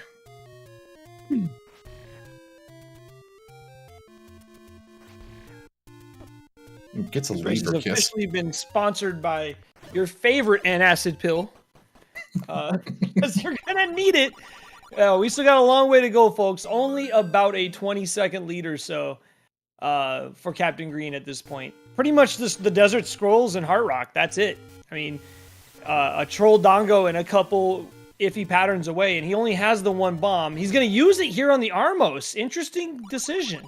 Gets a This lever has kiss. officially been sponsored by your favorite antacid pill. Because you're going to need it. We still got a long way to go, folks. Only about a 20-second lead or so for Captain Green at this point. Pretty much the Desert Scrolls and Heart Rock. That's it. I mean, a Troll Dongo and a couple iffy patterns away, and he only has the 1 bomb. He's going to use it here on the Armos. Interesting decision.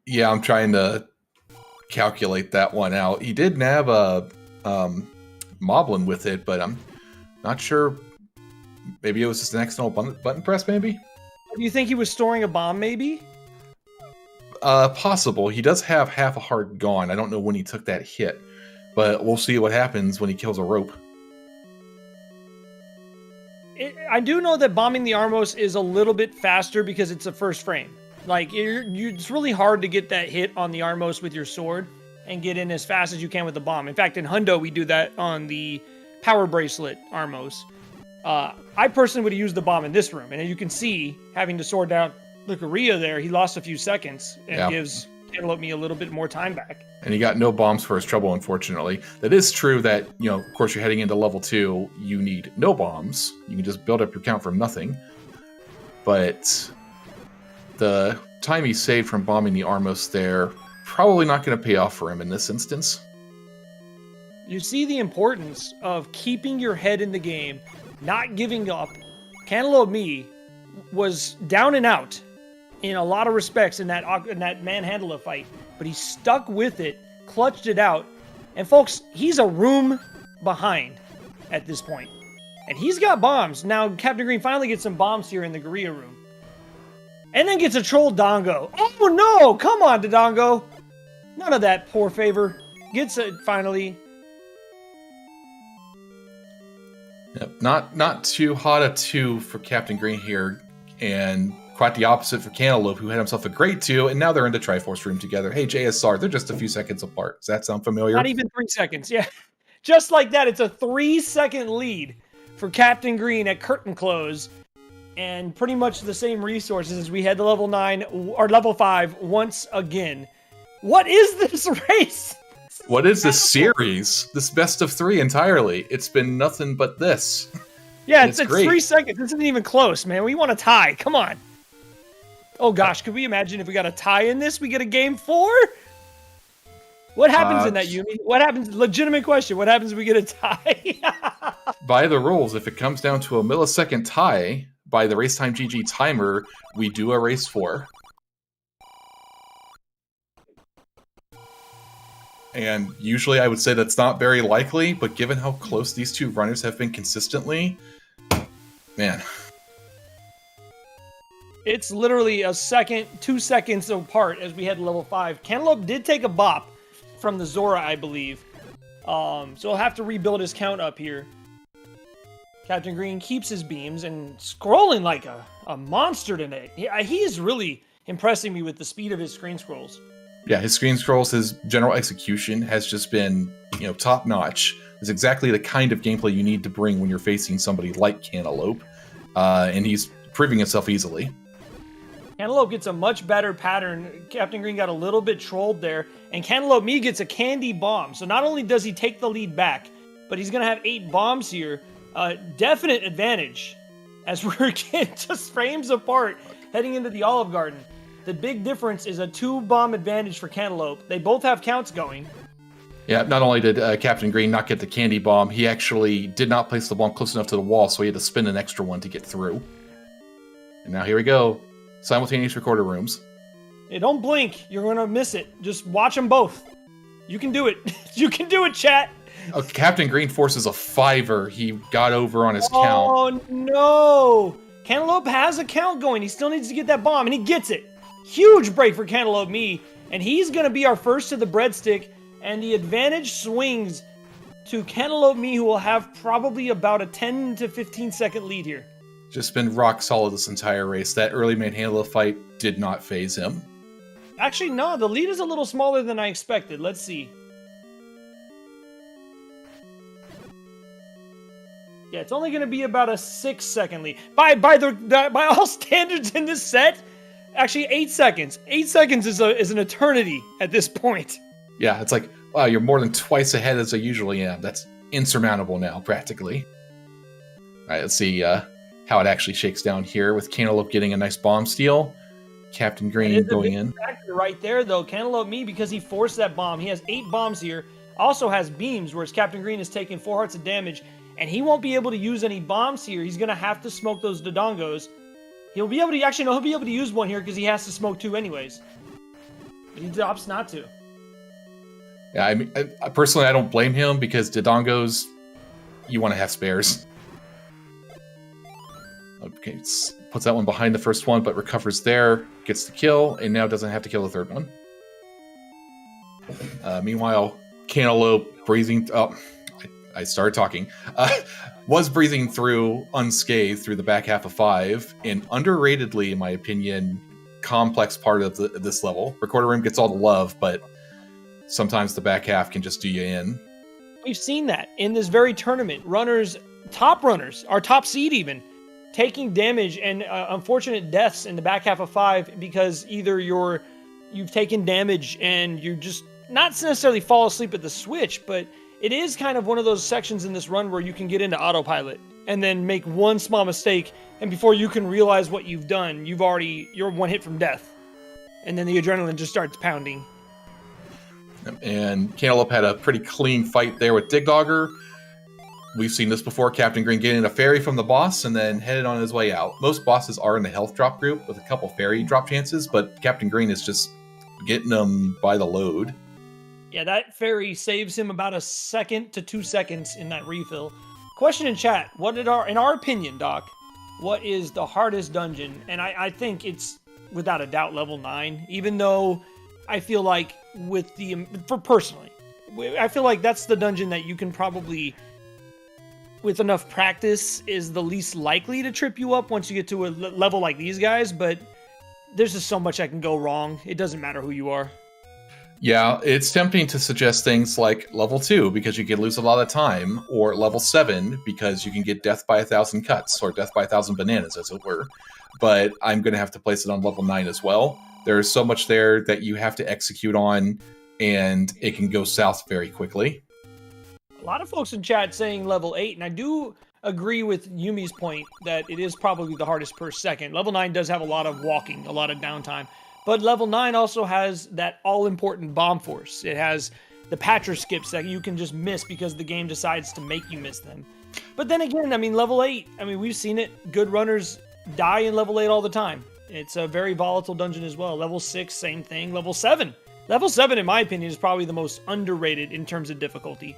Yeah, I'm trying to calculate that one out. He did nab a Moblin with it, but I'm not sure. Maybe it was just an accidental button press, maybe? Do you think he was storing a bomb, maybe? Possible. He does have half a heart gone. I don't know when he took that hit, but we'll see what happens when he kills a rope. I do know that bombing the Armos is a little bit faster because it's a first frame. Like, it's really hard to get that hit on the Armos with your sword and get in as fast as you can with the bomb. In fact, in Hundo, we do that on the Power Bracelet Armos. I personally would have used the bomb in this room, and as you can see, having to sword down Lucaria there, he lost a few seconds and gives Cantaloupe me a little bit more time back. And he got no bombs for his trouble, unfortunately. That is true that, of course, you're heading into level 2, you need no bombs. You can just build up your count from nothing. But the time he saved from bombing the Armos there, probably not going to pay off for him in this instance. You see the importance of keeping your head in the game, not giving up. Cantaloupe me was down and out in a lot of respects in that Manhandler fight, but he stuck with it, clutched it out, and folks, he's a room behind at this point. And he's got bombs. Now, Captain Green finally gets some bombs here in the Guerrilla room. And then gets a Troll Dongo. Oh no! Come on, Dodongo! None of that poor favor. Gets it finally. Yep, not too hot a 2 for Captain Green here, and quite the opposite for Cantaloupe, who had himself a great 2, and now they're in the Triforce room together. Hey, JSR, they're just a few seconds apart. Does that sound familiar? Not even 3 seconds, yeah. Just like that, it's a 3-second lead for Captain Green at curtain close, and pretty much the same resources as we head to level 9, or level 5 once again. What is this race? What is this series? This best of 3 entirely. It's been nothing but this. Yeah, it's great. 3 seconds. This isn't even close, man. We want a tie. Come on. Oh gosh, could we imagine if we got a tie in this? We get a game 4? What happens in that, Yumi? What happens? Legitimate question. What happens if we get a tie? By the rules, if it comes down to a millisecond tie by the Race Time GG timer, we do a race 4. And usually I would say that's not very likely, but given how close these two runners have been consistently, man. It's literally a second, 2 seconds apart as we head to level 5. Cantaloupe did take a bop from the Zora, I believe. So he'll have to rebuild his count up here. Captain Green keeps his beams and scrolling like a monster tonight. He's really impressing me with the speed of his screen scrolls. Yeah, his screen scrolls, his general execution has just been, top notch. It's exactly the kind of gameplay you need to bring when you're facing somebody like Cantaloupe, and he's proving himself easily. Cantaloupe gets a much better pattern. Captain Green got a little bit trolled there, and Cantaloupeme gets a candy bomb. So not only does he take the lead back, but he's going to have 8 bombs here. Definite advantage as we're getting just frames apart heading into the Olive Garden. The big difference is a 2-bomb advantage for Cantaloupe. They both have counts going. Yeah, not only did Captain Green not get the candy bomb, he actually did not place the bomb close enough to the wall, so he had to spin an extra one to get through. And now here we go. Simultaneous recorder rooms. Hey, don't blink. You're going to miss it. Just watch them both. You can do it. You can do it, chat. Oh, Captain Green forces a 5er. He got over on his count. Oh, no. Cantaloupe has a count going. He still needs to get that bomb, and he gets it. Huge break for Cantaloupeme, and he's going to be our first to the breadstick, and the advantage swings to Cantaloupeme, who will have probably about a 10 to 15 second lead here. Just been rock solid this entire race. That early manhandle fight did not phase him. Actually, no, the lead is a little smaller than I expected. Let's see. Yeah, it's only going to be about a 6-second lead. By all standards in this set, actually 8 seconds. 8 seconds is an eternity at this point. Yeah, it's like, wow, you're more than twice ahead as I usually am. That's insurmountable now, practically. All right, let's see how it actually shakes down here with Cantaloupe getting a nice bomb steal. Captain Green going in. Right there, though, Cantaloupeme, because he forced that bomb. He has 8 bombs here. Also has beams, whereas Captain Green is taking 4 hearts of damage, and he won't be able to use any bombs here. He's going to have to smoke those Dodongos. He'll be able to, actually, no, he'll be able to use one here because he has to smoke 2 anyways. But he opts not to. Yeah, I mean, personally, I don't blame him because Dodongos, you want to have spares. Okay, puts that one behind the first one, but recovers there, gets the kill, and now doesn't have to kill the third one. Meanwhile, Cantaloupe breezing... Oh, I started talking. Was breezing through unscathed through the back half of 5, and underratedly, in my opinion, complex part of this level. Recorder Room gets all the love, but sometimes the back half can just do you in. We've seen that in this very tournament. Top runners, our top seed even, taking damage and unfortunate deaths in the back half of 5 because either you've taken damage and you just not necessarily fall asleep at the switch, but it is kind of one of those sections in this run where you can get into autopilot and then make one small mistake, and before you can realize what you've done, you're 1 hit from death. And then the adrenaline just starts pounding. And Cantaloupe had a pretty clean fight there with Dig Dogger. We've seen this before, Captain Green getting a fairy from the boss and then headed on his way out. Most bosses are in the health drop group with a couple fairy drop chances, but Captain Green is just getting them by the load. Yeah, that fairy saves him about a second to 2 seconds in that refill. Question in chat, in our opinion, Doc, what is the hardest dungeon? And I think it's, without a doubt, level 9, even though I feel like personally, I feel like that's the dungeon that you can probably, with enough practice, is the least likely to trip you up once you get to a level like these guys, but there's just so much that can go wrong. It doesn't matter who you are. Yeah, it's tempting to suggest things like level 2 because you can lose a lot of time, or level 7 because you can get death by 1,000 cuts, or death by 1,000 bananas, as it were. But I'm going to have to place it on level 9 as well. There's so much there that you have to execute on, and it can go south very quickly. A lot of folks in chat saying level 8, and I do agree with Yumi's point that it is probably the hardest per second. Level 9 does have a lot of walking, a lot of downtime. But level 9 also has that all-important bomb force. It has the patcher skips that you can just miss because the game decides to make you miss them. But then again, I mean, level 8, I mean, we've seen it. Good runners die in level 8 all the time. It's a very volatile dungeon as well. Level 6, same thing. Level 7. Level 7, in my opinion, is probably the most underrated in terms of difficulty.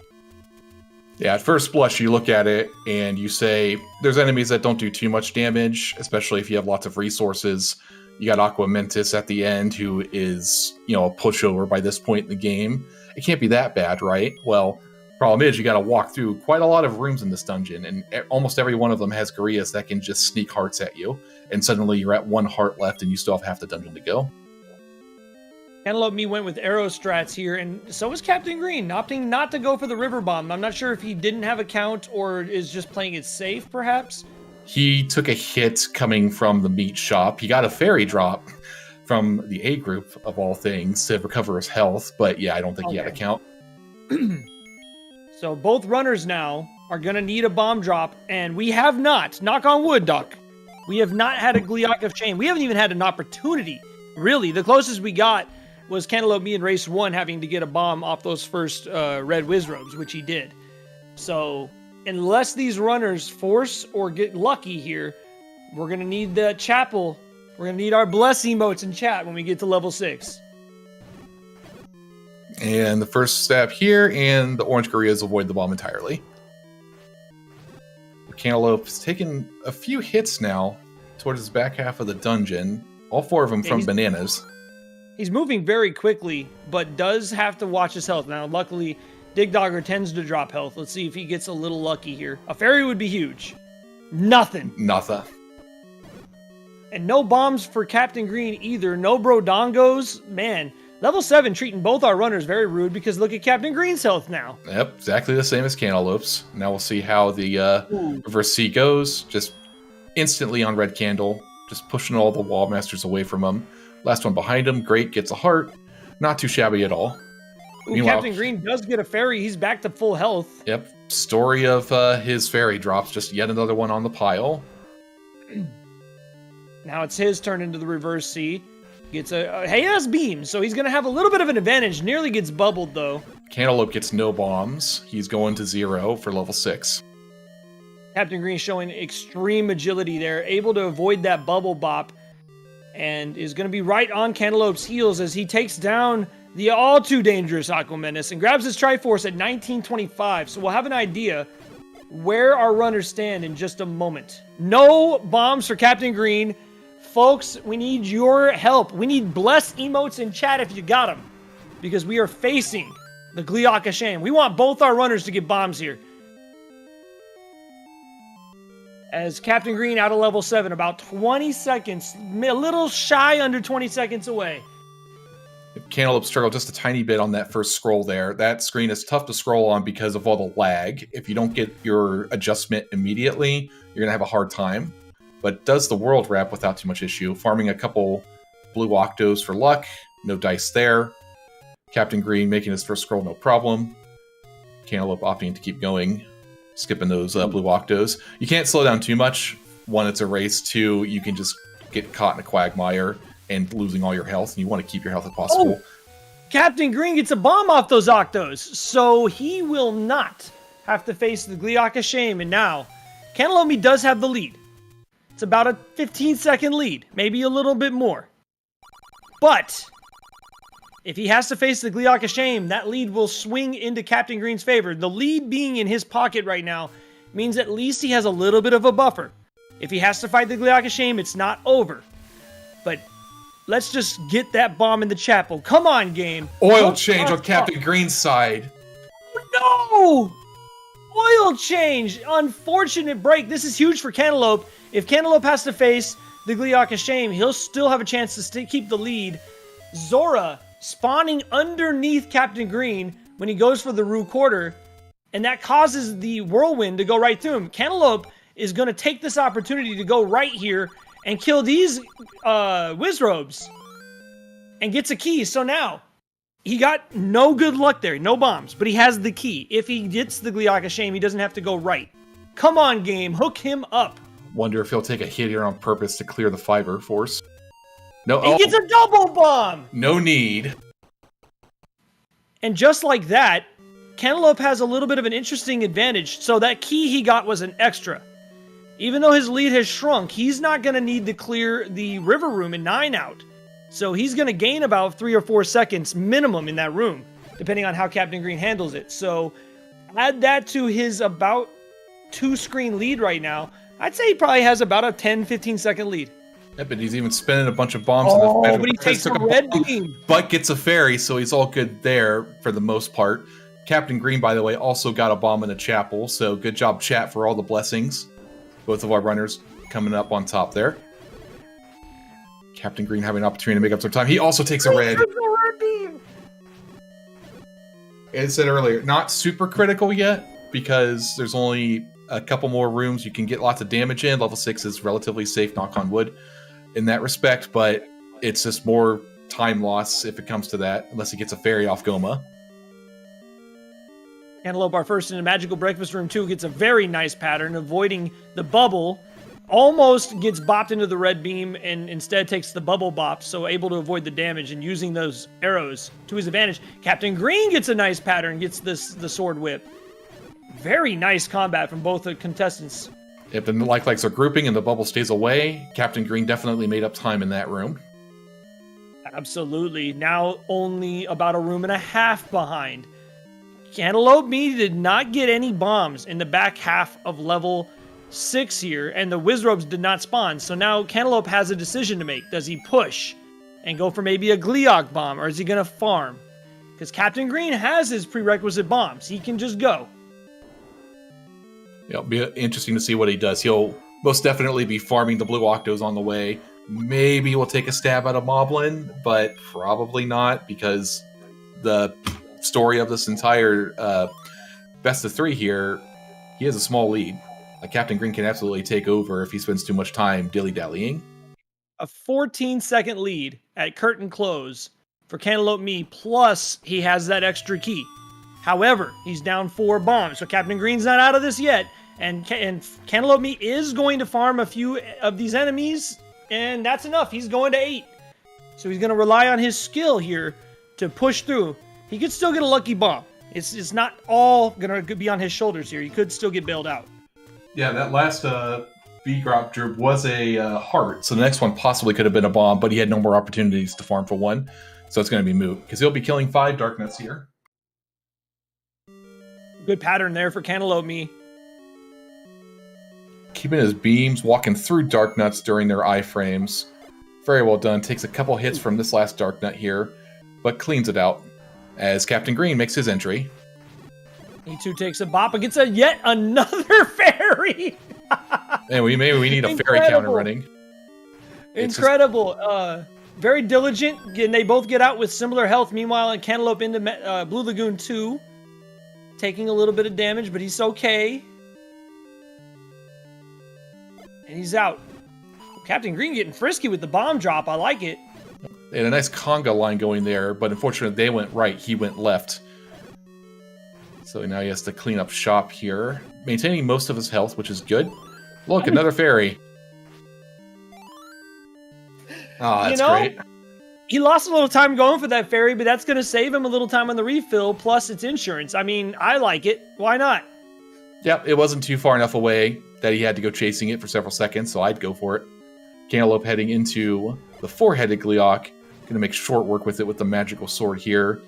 Yeah, at first blush, you look at it and you say, there's enemies that don't do too much damage, especially if you have lots of resources. You got Aqua Mentis at the end, who is, a pushover by this point in the game. It can't be that bad, right? Well, Problem is, you got to walk through quite a lot of rooms in this dungeon, and almost every one of them has Gorias that can just sneak hearts at you, and suddenly you're at 1 heart left and you still have half the dungeon to go. CantaloupeMe went with arrow strats here, and so was Captain Green, opting not to go for the river bomb. I'm not sure if he didn't have a count or is just playing it safe, perhaps. He took a hit coming from the meat shop. He got a fairy drop from the A group, of all things, to recover his health, but yeah, I don't think he had a count. So both runners now are going to need a bomb drop, and we have not, knock on wood, Doc, we have not had a Gliok of Shame. We haven't even had an opportunity, really. The closest we got was CantaloupeMe in race 1 having to get a bomb off those first red Wizrobes, which he did. So unless these runners force or get lucky here, we're going to need the chapel. We're going to need our bless emotes in chat when we get to level 6. And the first step here, and the orange Gorias avoid the bomb entirely. Cantaloupe's taken a few hits now towards his back half of the dungeon. All 4 of them from bananas. He's moving very quickly, but does have to watch his health. Now, luckily, Dig Dogger tends to drop health. Let's see if he gets a little lucky here. A fairy would be huge. Nothing. And no bombs for Captain Green either. No Brodongos. Man, level 7 treating both our runners very rude because look at Captain Green's health now. Yep, exactly the same as Cantaloupe's. Now we'll see how the reverse C goes. Just instantly on red candle. Just pushing all the wall masters away from him. Last one behind him, great, gets a heart. Not too shabby at all. Ooh, Captain Green does get a fairy. He's back to full health. Yep, story of his fairy drops. Just yet another one on the pile. Now it's his turn into the reverse C. Gets he has beams, so he's going to have a little bit of an advantage. Nearly gets bubbled, though. Cantaloupe gets no bombs. He's going to 0 for level 6. Captain Green showing extreme agility there, able to avoid that bubble bop, and is going to be right on Cantaloupe's heels as he takes down the all-too-dangerous Aqua Menace and grabs his Triforce at 1925. So we'll have an idea where our runners stand in just a moment. No bombs for Captain Green. Folks, we need your help. We need bless emotes in chat if you got them. Because we are facing the Gliok of Shame. We want both our runners to get bombs here. As Captain Green out of level 7, about 20 seconds, a little shy under 20 seconds away. Cantaloupe struggled just a tiny bit on that first scroll there. That screen is tough to scroll on because of all the lag. If you don't get your adjustment immediately, you're going to have a hard time. But does the world wrap without too much issue. Farming a couple blue octos for luck. No dice there. Captain Green making his first scroll, no problem. Cantaloupe opting to keep going. Skipping those blue octos. You can't slow down too much. 1, it's a race. 2, you can just get caught in a quagmire and losing all your health, and you want to keep your health if possible. Oh, Captain Green gets a bomb off those octos, so he will not have to face the Gliok of Shame. And now, CantaloupeMe does have the lead. It's about a 15-second lead, maybe a little bit more. But if he has to face the Gliok of Shame, that lead will swing into Captain Green's favor. The lead being in his pocket right now means at least he has a little bit of a buffer. If he has to fight the Gliok of Shame, it's not over. But let's just get that bomb in the chapel. Come on, game. Oil change on Captain Green's side. No! Oil change! Unfortunate break. This is huge for Cantaloupe. If Cantaloupe has to face the Gliok of Shame, he'll still have a chance to keep the lead. Zora spawning underneath Captain Green when he goes for the Rue Quarter, and that causes the whirlwind to go right through him. Cantaloupe is going to take this opportunity to go right here and kill these Wizrobes and gets a key. So now, he got no good luck there, no bombs, but he has the key. If he gets the Gliok of Shame, he doesn't have to go right. Come on, game, hook him up. Wonder if he'll take a hit here on purpose to clear the fiber force. No, he gets a double bomb! No need. And just like that, Cantaloupe has a little bit of an interesting advantage. So that key he got was an extra. Even though his lead has shrunk, he's not going to need to clear the river room in 9 out. So he's going to gain about 3 or 4 seconds minimum in that room, depending on how Captain Green handles it. So add that to his about 2-screen lead right now. I'd say he probably has about a 10-15 second lead. Yeah, but he's even spinning a bunch of bombs. Oh, but he takes a red beam. But gets a fairy, so he's all good there for the most part. Captain Green, by the way, also got a bomb in the chapel, so good job, chat, for all the blessings. Both of our runners coming up on top there. Captain Green having an opportunity to make up some time. He also takes a red. As I said earlier, not super critical yet, because there's only a couple more rooms you can get lots of damage in. Level 6 is relatively safe, knock on wood, in that respect, but it's just more time loss if it comes to that, unless he gets a fairy off Goma. Cantaloupe, our first in the Magical Breakfast Room 2, gets a very nice pattern, avoiding the bubble. Almost gets bopped into the red beam and instead takes the bubble bop, so able to avoid the damage and using those arrows to his advantage. Captain Green gets a nice pattern, gets the sword whip. Very nice combat from both the contestants. If the likes are grouping and the bubble stays away, Captain Green definitely made up time in that room. Absolutely. Now only about a room and a half behind. Cantaloupeme did not get any bombs in the back half of level 6 here, and the Wizrobes did not spawn. So now Cantaloupe has a decision to make. Does he push and go for maybe a Gleeok bomb, or is he going to farm? Because Captain Green has his prerequisite bombs. He can just go. It'll be interesting to see what he does. He'll most definitely be farming the blue Octos on the way. Maybe we'll take a stab at a Moblin, but probably not, because the story of this entire best of 3 here, he has a small lead. Captain Green can absolutely take over if he spends too much time dilly-dallying. A 14-second lead at curtain close for Cantaloupeme, plus he has that extra key. However, he's down 4 bombs, so Captain Green's not out of this yet, and Cantaloupeme is going to farm a few of these enemies, and that's enough. He's going to 8. So he's going to rely on his skill here to push through. He could still get a lucky bomb. It's not all going to be on his shoulders here. He could still get bailed out. Yeah, that last V-Drop droop was a heart, so the next one possibly could have been a bomb, but he had no more opportunities to farm for one, so it's going to be moot, because he'll be killing 5 Dark Nuts here. Good pattern there for Cantaloupeme. Keeping his beams, walking through Dark Nuts during their iframes. Very well done. Takes a couple hits from this last Dark Nut here, but cleans it out as Captain Green makes his entry. He too takes a bop and gets yet another fairy. And we need a fairy counter running. Incredible. Very diligent, and they both get out with similar health. Meanwhile, Cantaloupe into Blue Lagoon 2, taking a little bit of damage, but he's okay. And he's out. Captain Green getting frisky with the bomb drop. I like it. They had a nice conga line going there, but unfortunately they went right, he went left. So now he has to clean up shop here. Maintaining most of his health, which is good. Look, another fairy. Oh, that's great. He lost a little time going for that fairy, but that's going to save him a little time on the refill, plus it's insurance. I mean, I like it. Why not? Yep, it wasn't too far enough away that he had to go chasing it for several seconds, so I'd go for it. Cantaloupe heading into the 4-headed Gleeok. Going to make short work with it with the magical sword here.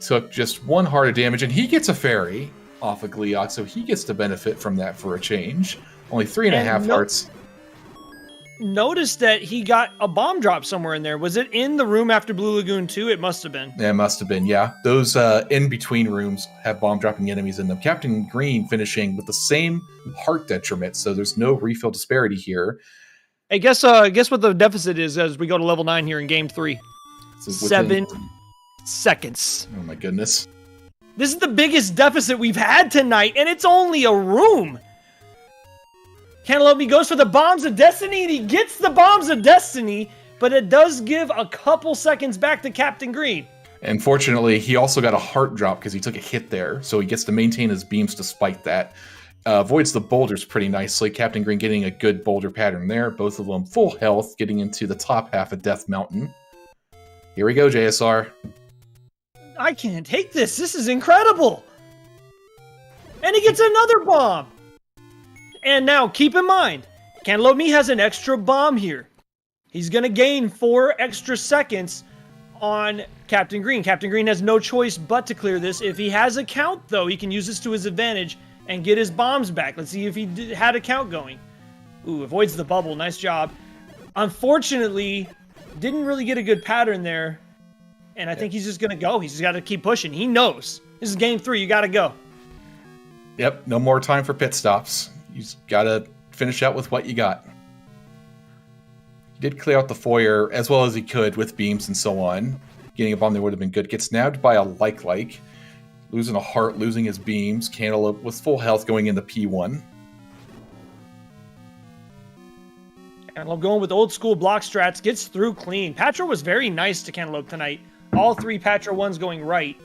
Took just 1 heart of damage, and he gets a fairy off of Gleeok, so he gets to benefit from that for a change. Only 3.5 hearts. Notice that he got a bomb drop somewhere in there. Was it in the room after Blue Lagoon 2? It must have been. Yeah, it must have been, yeah. Those in-between rooms have bomb-dropping enemies in them. Captain Green finishing with the same heart detriment, so there's no refill disparity here. Hey, guess what the deficit is as we go to level 9 here in Game 3? So 7 seconds. Oh my goodness. This is the biggest deficit we've had tonight, and it's only a room. Cantaloupeme goes for the Bombs of Destiny, and he gets the Bombs of Destiny, but it does give a couple seconds back to Captain Green. And fortunately, he also got a heart drop because he took a hit there, so he gets to maintain his beams despite that. Avoids the boulders pretty nicely. Captain Green getting a good boulder pattern there. Both of them full health, getting into the top half of Death Mountain. Here we go, JSR. I can't take this. This is incredible. And he gets another bomb. And now, keep in mind, Cantaloupeme has an extra bomb here. He's going to gain 4 extra seconds on Captain Green. Captain Green has no choice but to clear this. If he has a count, though, he can use this to his advantage and get his bombs back. Let's see if he had a count going. Ooh, avoids the bubble. Nice job. Unfortunately, didn't really get a good pattern there. And I think he's just going to go. He's just got to keep pushing. He knows. This is game 3. You got to go. Yep, no more time for pit stops. You just gotta finish out with what you got. He did clear out the foyer as well as he could with beams and so on. Getting a bomb there would have been good. Gets nabbed by a like. Losing a heart, losing his beams. Cantaloupe with full health going into P1. Cantaloupe going with old school block strats. Gets through clean. Patra was very nice to Cantaloupe tonight. All 3 Patra ones going right.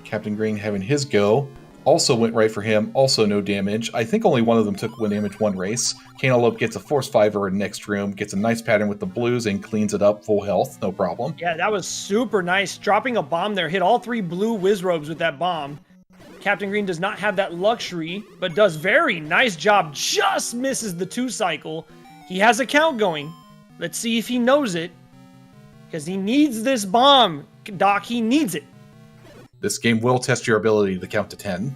Captain Green having his go. Also went right for him. Also no damage. I think only one of them took 1 damage one race. Cantaloupe gets a Force 5er in next room. Gets a nice pattern with the blues and cleans it up. Full health. No problem. Yeah, that was super nice. Dropping a bomb there. Hit all 3 blue Wizrobes with that bomb. Captain Green does not have that luxury, but does very nice job. Just misses the 2 cycle. He has a count going. Let's see if he knows it. Because he needs this bomb. Doc, he needs it. This game will test your ability to count to 10.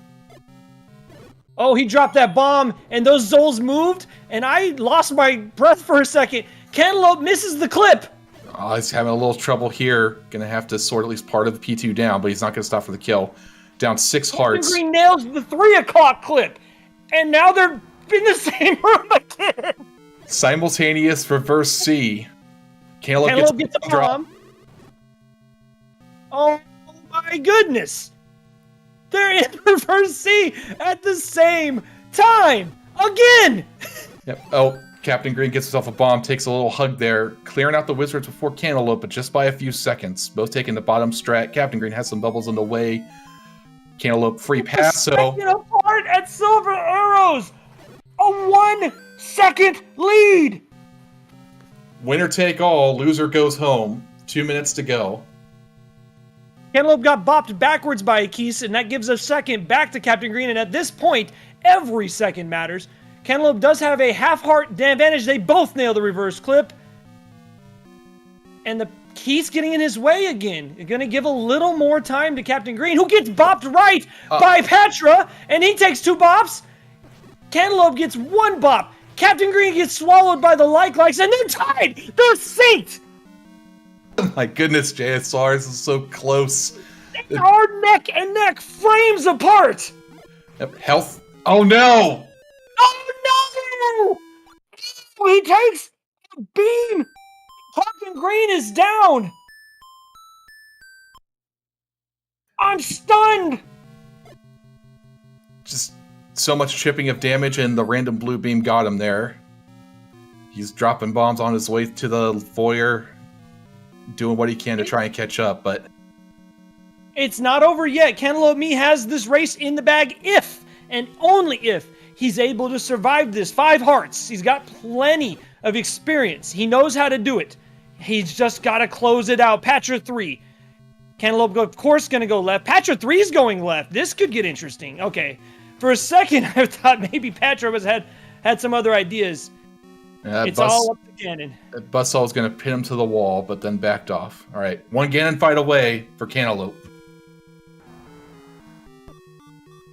Oh, he dropped that bomb, and those Zols moved, and I lost my breath for a second. Cantaloupe misses the clip. Oh, he's having a little trouble here. Gonna have to sort at least part of the P2 down, but he's not gonna stop for the kill. Down 6 hearts. Captain Green nails the 3 o'clock clip, and now they're in the same room again. Simultaneous reverse C. Cantaloupe Gets a bomb. Oh my goodness. They're in reverse C at the same time. Again. Yep. Oh, Captain Green gets himself a bomb, takes a little hug there, clearing out the Wizards before Cantaloupe, but just by a few seconds. Both taking the bottom strat. Captain Green has some bubbles in the way. Cantaloupe free pass, so... Second apart at Silver Arrows. A 1 second lead. Winner take all, loser goes home. 2 minutes to go. Cantaloupe got bopped backwards by Akis, and that gives a second back to Captain Green, and at this point, every second matters. Cantaloupe does have a half-heart advantage. They both nail the reverse clip. And the Keith's getting in his way again. You're going to give a little more time to Captain Green, who gets bopped right by Patra, and he takes 2 bops. Cantaloupe gets 1 bop. Captain Green gets swallowed by the likes, and they're tied! They're synced! My goodness, JSR, this is so close. They are neck and neck, frames apart! Yep, health. Oh no! Oh no! He takes a beam! Captain Green is down! I'm stunned! Just so much chipping of damage, and the random blue beam got him there. He's dropping bombs on his way to the foyer, doing what he can to try and catch up, but... It's not over yet. CantaloupeMe has this race in the bag if, and only if, he's able to survive this. 5 hearts. He's got plenty of experience. He knows how to do it. He's just got to close it out. Patra 3. Cantaloupe, of course, going to go left. Patra 3 is going left. This could get interesting. Okay. For a second, I thought maybe Patra had some other ideas. It's all up to Ganon. Buzzsaw was going to pin him to the wall, but then backed off. All right. 1 Ganon fight away for Cantaloupe.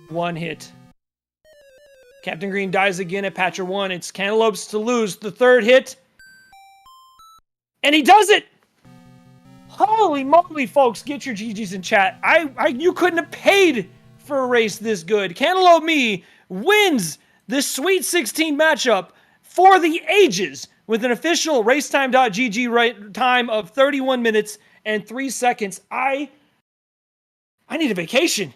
1 hit. Captain Green dies again at Patra 1. It's Cantaloupe's to lose. The 3rd hit. And he does it! Holy moly, folks. Get your GGs in chat. You couldn't have paid for a race this good. CantaloupeMe wins this Sweet 16 matchup for the ages with an official racetime.gg time of 31 minutes and 3 seconds. I need a vacation.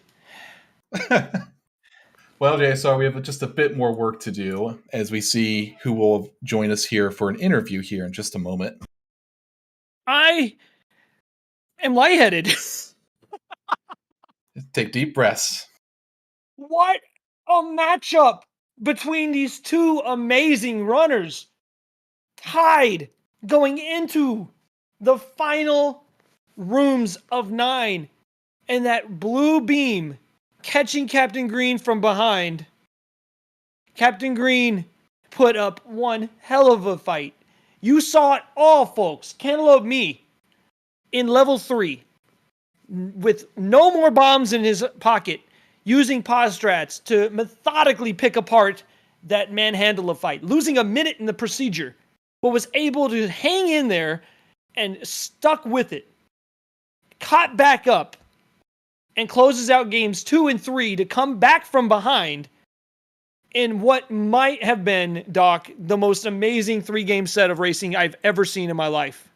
Well, JSR, we have just a bit more work to do as we see who will join us here for an interview here in just a moment. I am lightheaded. Take deep breaths. What a matchup between these 2 amazing runners. Tied going into the final rooms of 9. And that blue beam catching Captain Green from behind. Captain Green put up one hell of a fight. You saw it all, folks. CantaloupeMe in level 3 with no more bombs in his pocket, using pause strats to methodically pick apart that manhandle fight, losing a minute in the procedure, but was able to hang in there and stuck with it. Caught back up and closes out games 2 and 3 to come back from behind in what might have been, Doc, the most amazing 3-game set of racing I've ever seen in my life.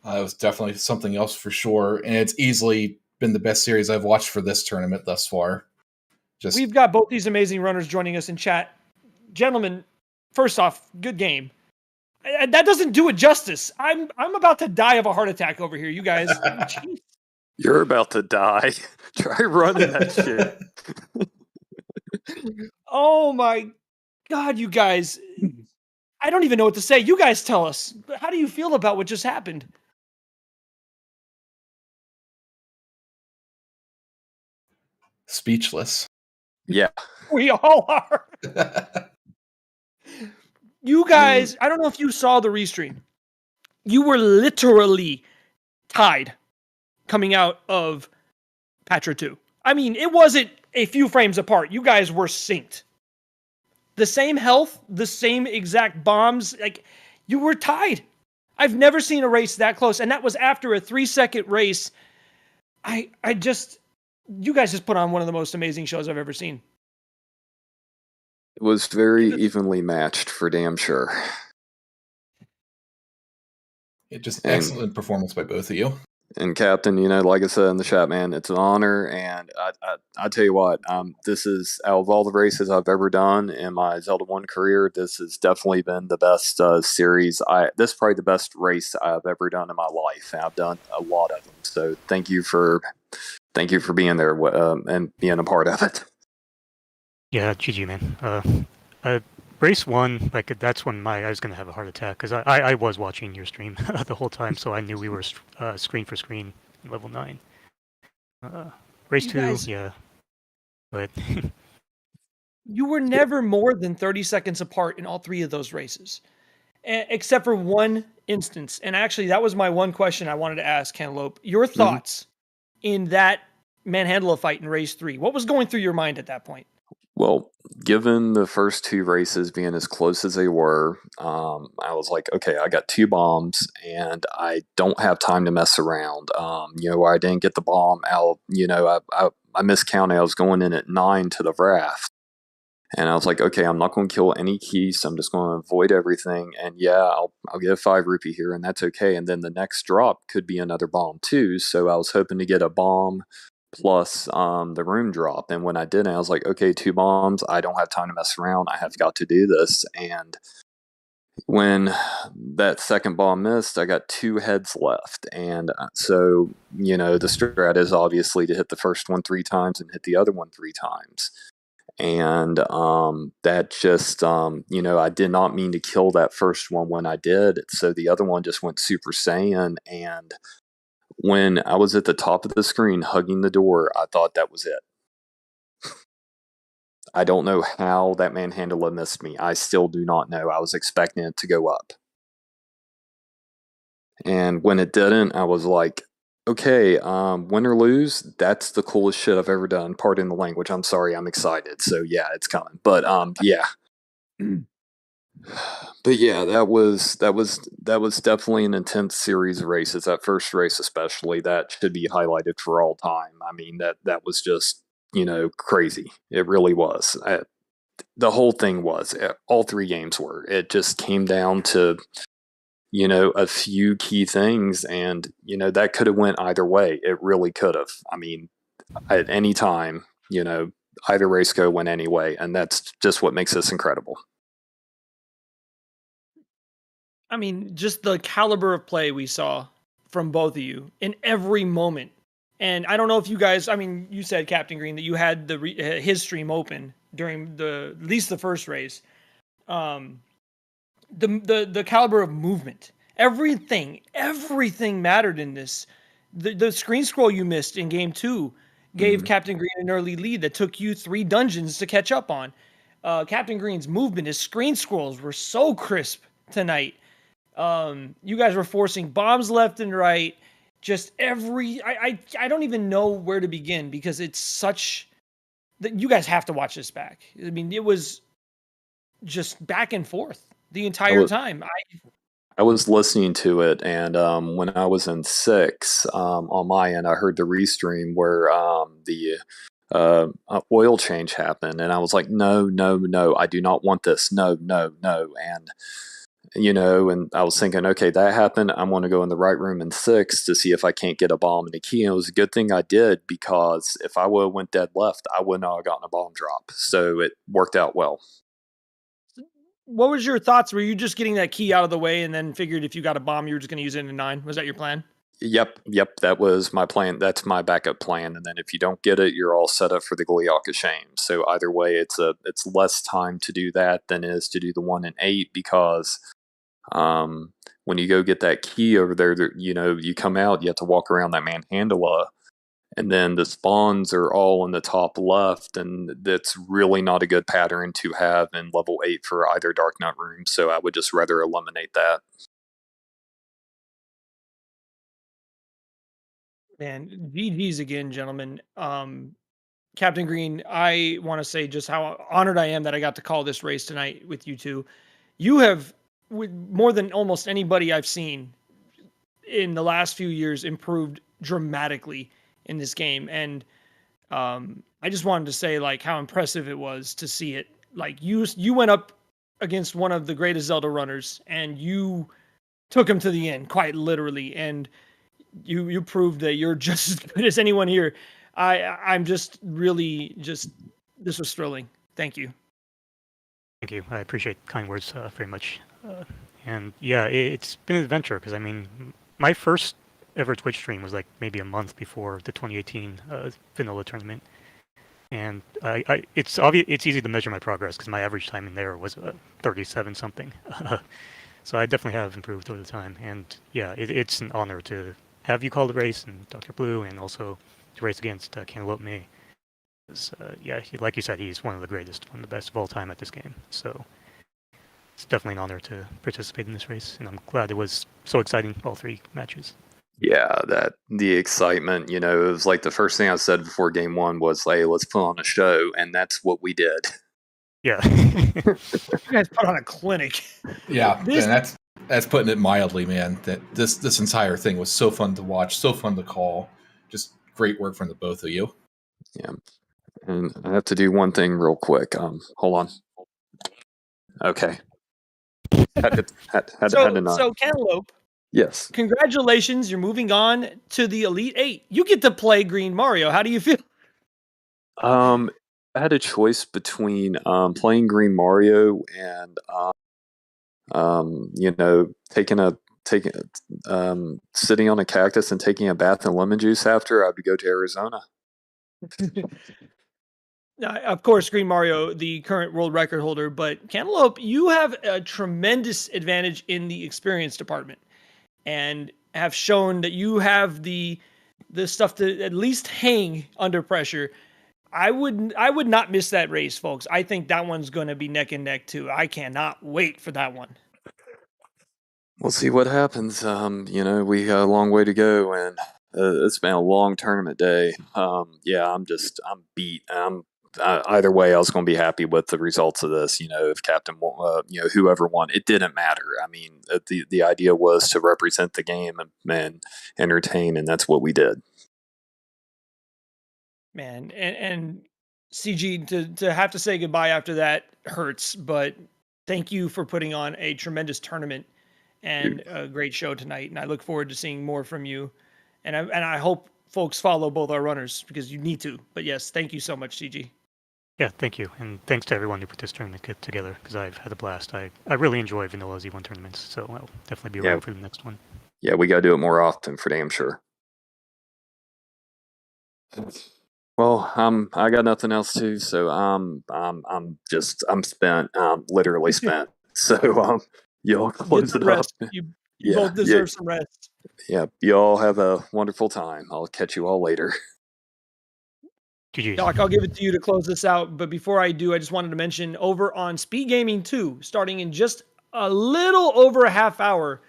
It was definitely something else for sure, and it's easily been the best series I've watched for this tournament thus far. We've got both these amazing runners joining us in chat. Gentlemen, first off, good game. That doesn't do it justice. I'm about to die of a heart attack over here, you guys. Jeez. You're about to die. Try running that shit. Oh my God, you guys. I don't even know what to say. You guys tell us. How do you feel about what just happened? Speechless. Yeah. We all are. You guys, I don't know if you saw the restream. You were literally tied coming out of Patra 2. I mean, it wasn't a few frames apart. You guys were synced. The same health, the same exact bombs. Like, you were tied. I've never seen a race that close. And that was after a 3-second race. You guys just put on one of the most amazing shows I've ever seen. It was very evenly matched for damn sure. Excellent performance by both of you. And Captain, like I said in the chat, man, it's an honor. And I tell you what, this is, out of all the races I've ever done in my Zelda 1 career, this has definitely been the best series. This is probably the best race I've ever done in my life. And I've done a lot of them. So thank you for being there and being a part of it. Yeah, GG, man. Race 1, that's when I was gonna have a heart attack because I was watching your stream the whole time, so I knew we were screen for screen level 9. Race 2, yeah, but you were never more than 30 seconds apart in all 3 of those races, except for one instance. And actually, that was my one question I wanted to ask Cantaloupe. Your thoughts in that Manhandla fight in race 3? What was going through your mind at that point? Well, given the first 2 races being as close as they were, I was like, okay, I got 2 bombs and I don't have time to mess around. I didn't get the bomb out. I miscounted. I was going in at 9 to the raft. And I was like, okay, I'm not going to kill any keys. I'm just going to avoid everything. And yeah, I'll get a 5 rupee here and that's okay. And then the next drop could be another bomb too. So I was hoping to get a bomb plus the room drop. And when I did, I was like, okay, 2 bombs. I don't have time to mess around. I have got to do this. And when that second bomb missed, I got 2 heads left. And so, the strat is obviously to hit the first one 3 times and hit the other one 3 times. And that just, I did not mean to kill that first one when I did. So the other one just went Super Saiyan. And when I was at the top of the screen hugging the door, I thought that was it. I don't know how that Manhandla missed me. I still do not know. I was expecting it to go up. And when it didn't, I was like, okay, win or lose, that's the coolest shit I've ever done. Pardon the language. I'm sorry, I'm excited. So yeah, it's coming. But yeah. But yeah, that was definitely an intense series of races. That first race especially, that should be highlighted for all time. I mean, that was just, crazy. It really was. The whole thing was. All 3 games were. It just came down to, a few key things, and, that could have went either way. It really could have. I mean, at any time, either race could win anyway, and that's just what makes this incredible. I mean, just the caliber of play we saw from both of you in every moment. And I don't know if you guys, I mean, you said, Captain Green, that you had his stream open during at least the first race. The caliber of movement, everything mattered in this. The screen scroll you missed in game 2 gave Captain Green an early lead that took you 3 dungeons to catch up on. Captain Green's movement, his screen scrolls were so crisp tonight. You guys were forcing bombs left and right. Just I don't even know where to begin because it's such that you guys have to watch this back. I mean, it was just back and forth the entire time. I was listening to it, and when I was in six, on my end, I heard the restream where the oil change happened, and I was like, no, no, no, I do not want this. No, no, no. And and I was thinking, okay, that happened. I'm going to go in the right room in six to see if I can't get a bomb and a key. And it was a good thing I did, because if I would have went dead left, I would not have gotten a bomb drop. So it worked out well. What was your thoughts? Were you just getting that key out of the way and then figured if you got a bomb, you were just going to use it in 9? Was that your plan? Yep, that was my plan. That's my backup plan. And then if you don't get it, you're all set up for the Gleeok of Shame. So either way, it's less time to do that than it is to do the 1 and 8, because when you go get that key over there, you come out, you have to walk around that manhandla, and then the spawns are all in the top left, and that's really not a good pattern to have in level 8 for either Dark Nut room, so I would just rather eliminate that. Man, GG's again, gentlemen. Captain Green, I want to say just how honored I am that I got to call this race tonight with you two. You have, with more than almost anybody I've seen in the last few years, improved dramatically in this game. And I just wanted to say like how impressive it was to see it. Like you went up against one of the greatest Zelda runners and you took him to the end, quite literally. And you proved that you're just as good as anyone here. I'm just really this was thrilling. Thank you. Thank you. I appreciate kind words very much. And yeah, it's been an adventure, because I mean, my first ever Twitch stream was like maybe a month before the 2018 vanilla tournament, and it's obvious, it's easy to measure my progress because my average time in there was 37 something. So I definitely have improved over the time, and yeah, it's an honor to have you call the race, and Dr. Blue, and also to race against cantaloupeme. Yeah, like you said, he's one of the greatest, one of the best of all time at this game. So it's definitely an honor to participate in this race, and I'm glad it was so exciting, all 3 matches. Yeah, the excitement, it was like the first thing I said before game 1 was, hey, let's put on a show, and that's what we did. Yeah. You guys put on a clinic. Yeah, and that's putting it mildly, man. That this entire thing was so fun to watch, so fun to call. Just great work from the both of you. Yeah. And I have to do one thing real quick. Hold on. Okay. Had to not. So Cantaloupe, Yes. congratulations, you're moving on to the Elite 8. You get to play Green Mario. How do you feel? I had a choice between playing Green Mario and sitting on a cactus and taking a bath in lemon juice after. I would go to Arizona. Of course, Green Mario, the current world record holder, but Cantaloupe, you have a tremendous advantage in the experience department, and have shown that you have the stuff to at least hang under pressure. I would not miss that race, folks. I think that one's going to be neck and neck too. I cannot wait for that one. We'll see what happens. We got a long way to go, and it's been a long tournament day. Yeah, I'm beat. Either way, I was going to be happy with the results of this. If Captain, whoever won, it didn't matter. I mean, the idea was to represent the game and entertain, and that's what we did. Man, and CG, to have to say goodbye after that hurts, but thank you for putting on a tremendous tournament and a great show tonight, and I look forward to seeing more from you. And I hope folks follow both our runners, because you need to. But yes, thank you so much, CG. Yeah, thank you, and thanks to everyone who put this tournament together, because I've had a blast. I really enjoy vanilla Z1 tournaments, so I'll definitely be around for the next one. Yeah, we got to do it more often, for damn sure. Well, I got nothing else to, so I'm spent. I'm literally spent. So y'all close it up. You both deserve some rest. Yeah, y'all have a wonderful time. I'll catch you all later. GG. Doc, I'll give it to you to close this out. But before I do, I just wanted to mention over on Speed Gaming 2, starting in just a little over a half hour,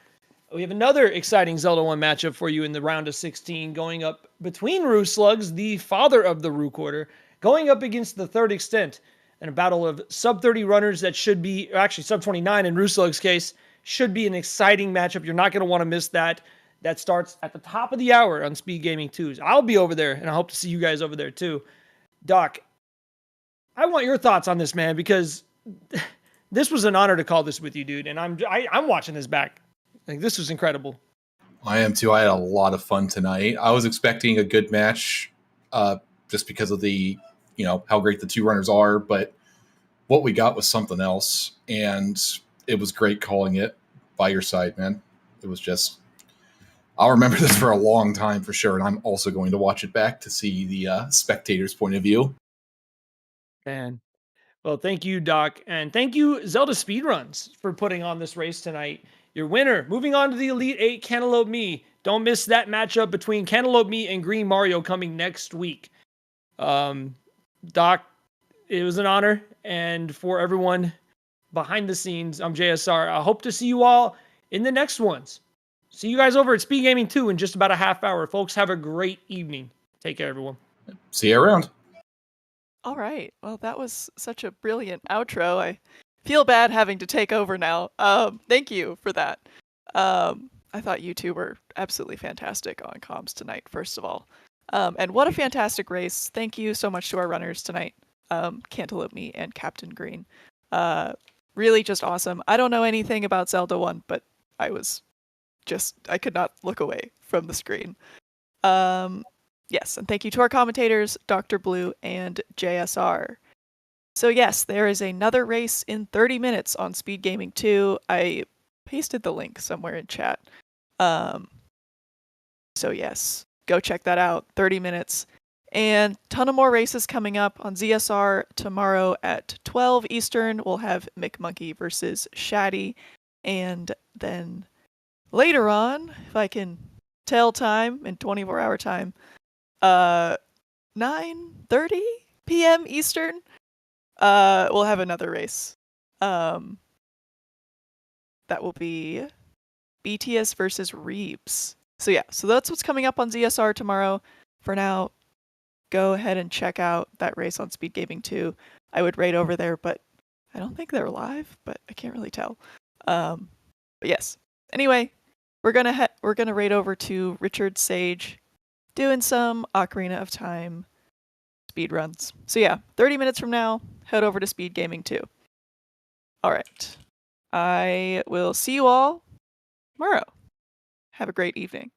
we have another exciting Zelda 1 matchup for you in the round of 16, going up between Rue Slugs, the father of the Rue Quarter, going up against the Third Extent in a battle of sub-30 runners that should be, actually sub-29 in Rue Slugs' case, Should be an exciting matchup. You're not going to want to miss that. That starts at the top of the hour on Speed Gaming 2s. I'll be over there, and I hope to see you guys over there too. Doc, I want your thoughts on this, man, because this was an honor to call this with you, dude. And I'm watching this back. Like, this was incredible. I am too. I had a lot of fun tonight. I was expecting a good match, just because of the, how great the two runners are. But what we got was something else, and it was great calling it by your side, man. It was just, I'll remember this for a long time for sure, and I'm also going to watch it back to see the spectator's point of view. Man. Well, thank you, Doc. And thank you, Zelda Speedruns, for putting on this race tonight. Your winner, moving on to the Elite 8, cantaloupeme. Don't miss that matchup between cantaloupeme and Green Mario coming next week. Doc, it was an honor. And for everyone behind the scenes, I'm JSR. I hope to see you all in the next ones. See you guys over at Speed Gaming 2 in just about a half hour. Folks, have a great evening. Take care, everyone. See you around. All right. Well, that was such a brilliant outro. I feel bad having to take over now. Thank you for that. I thought you two were absolutely fantastic on comms tonight, first of all. And what a fantastic race. Thank you so much to our runners tonight, cantaloupeme and Captain Green. Really just awesome. I don't know anything about Zelda 1, but I could not look away from the screen. Yes, and thank you to our commentators, Dr. Blue and JSR. So yes, there is another race in 30 minutes on Speed Gaming 2. I pasted the link somewhere in chat. So yes, go check that out. 30 minutes. And ton of more races coming up on ZSR tomorrow at 12 Eastern. We'll have McMonkey versus Shaddy. And then later on, if I can tell time in 24-hour time, 9:30 p.m. Eastern, we'll have another race. That will be BTS versus Reeves. So yeah, so that's what's coming up on ZSR tomorrow. For now, go ahead and check out that race on Speed Gaming 2. I would rate over there, but I don't think they're live, but I can't really tell. But yes. Anyway, we're gonna rate over to Richard Sage doing some Ocarina of Time speedruns. So yeah, 30 minutes from now, head over to Speed Gaming 2. All right. I will see you all tomorrow. Have a great evening.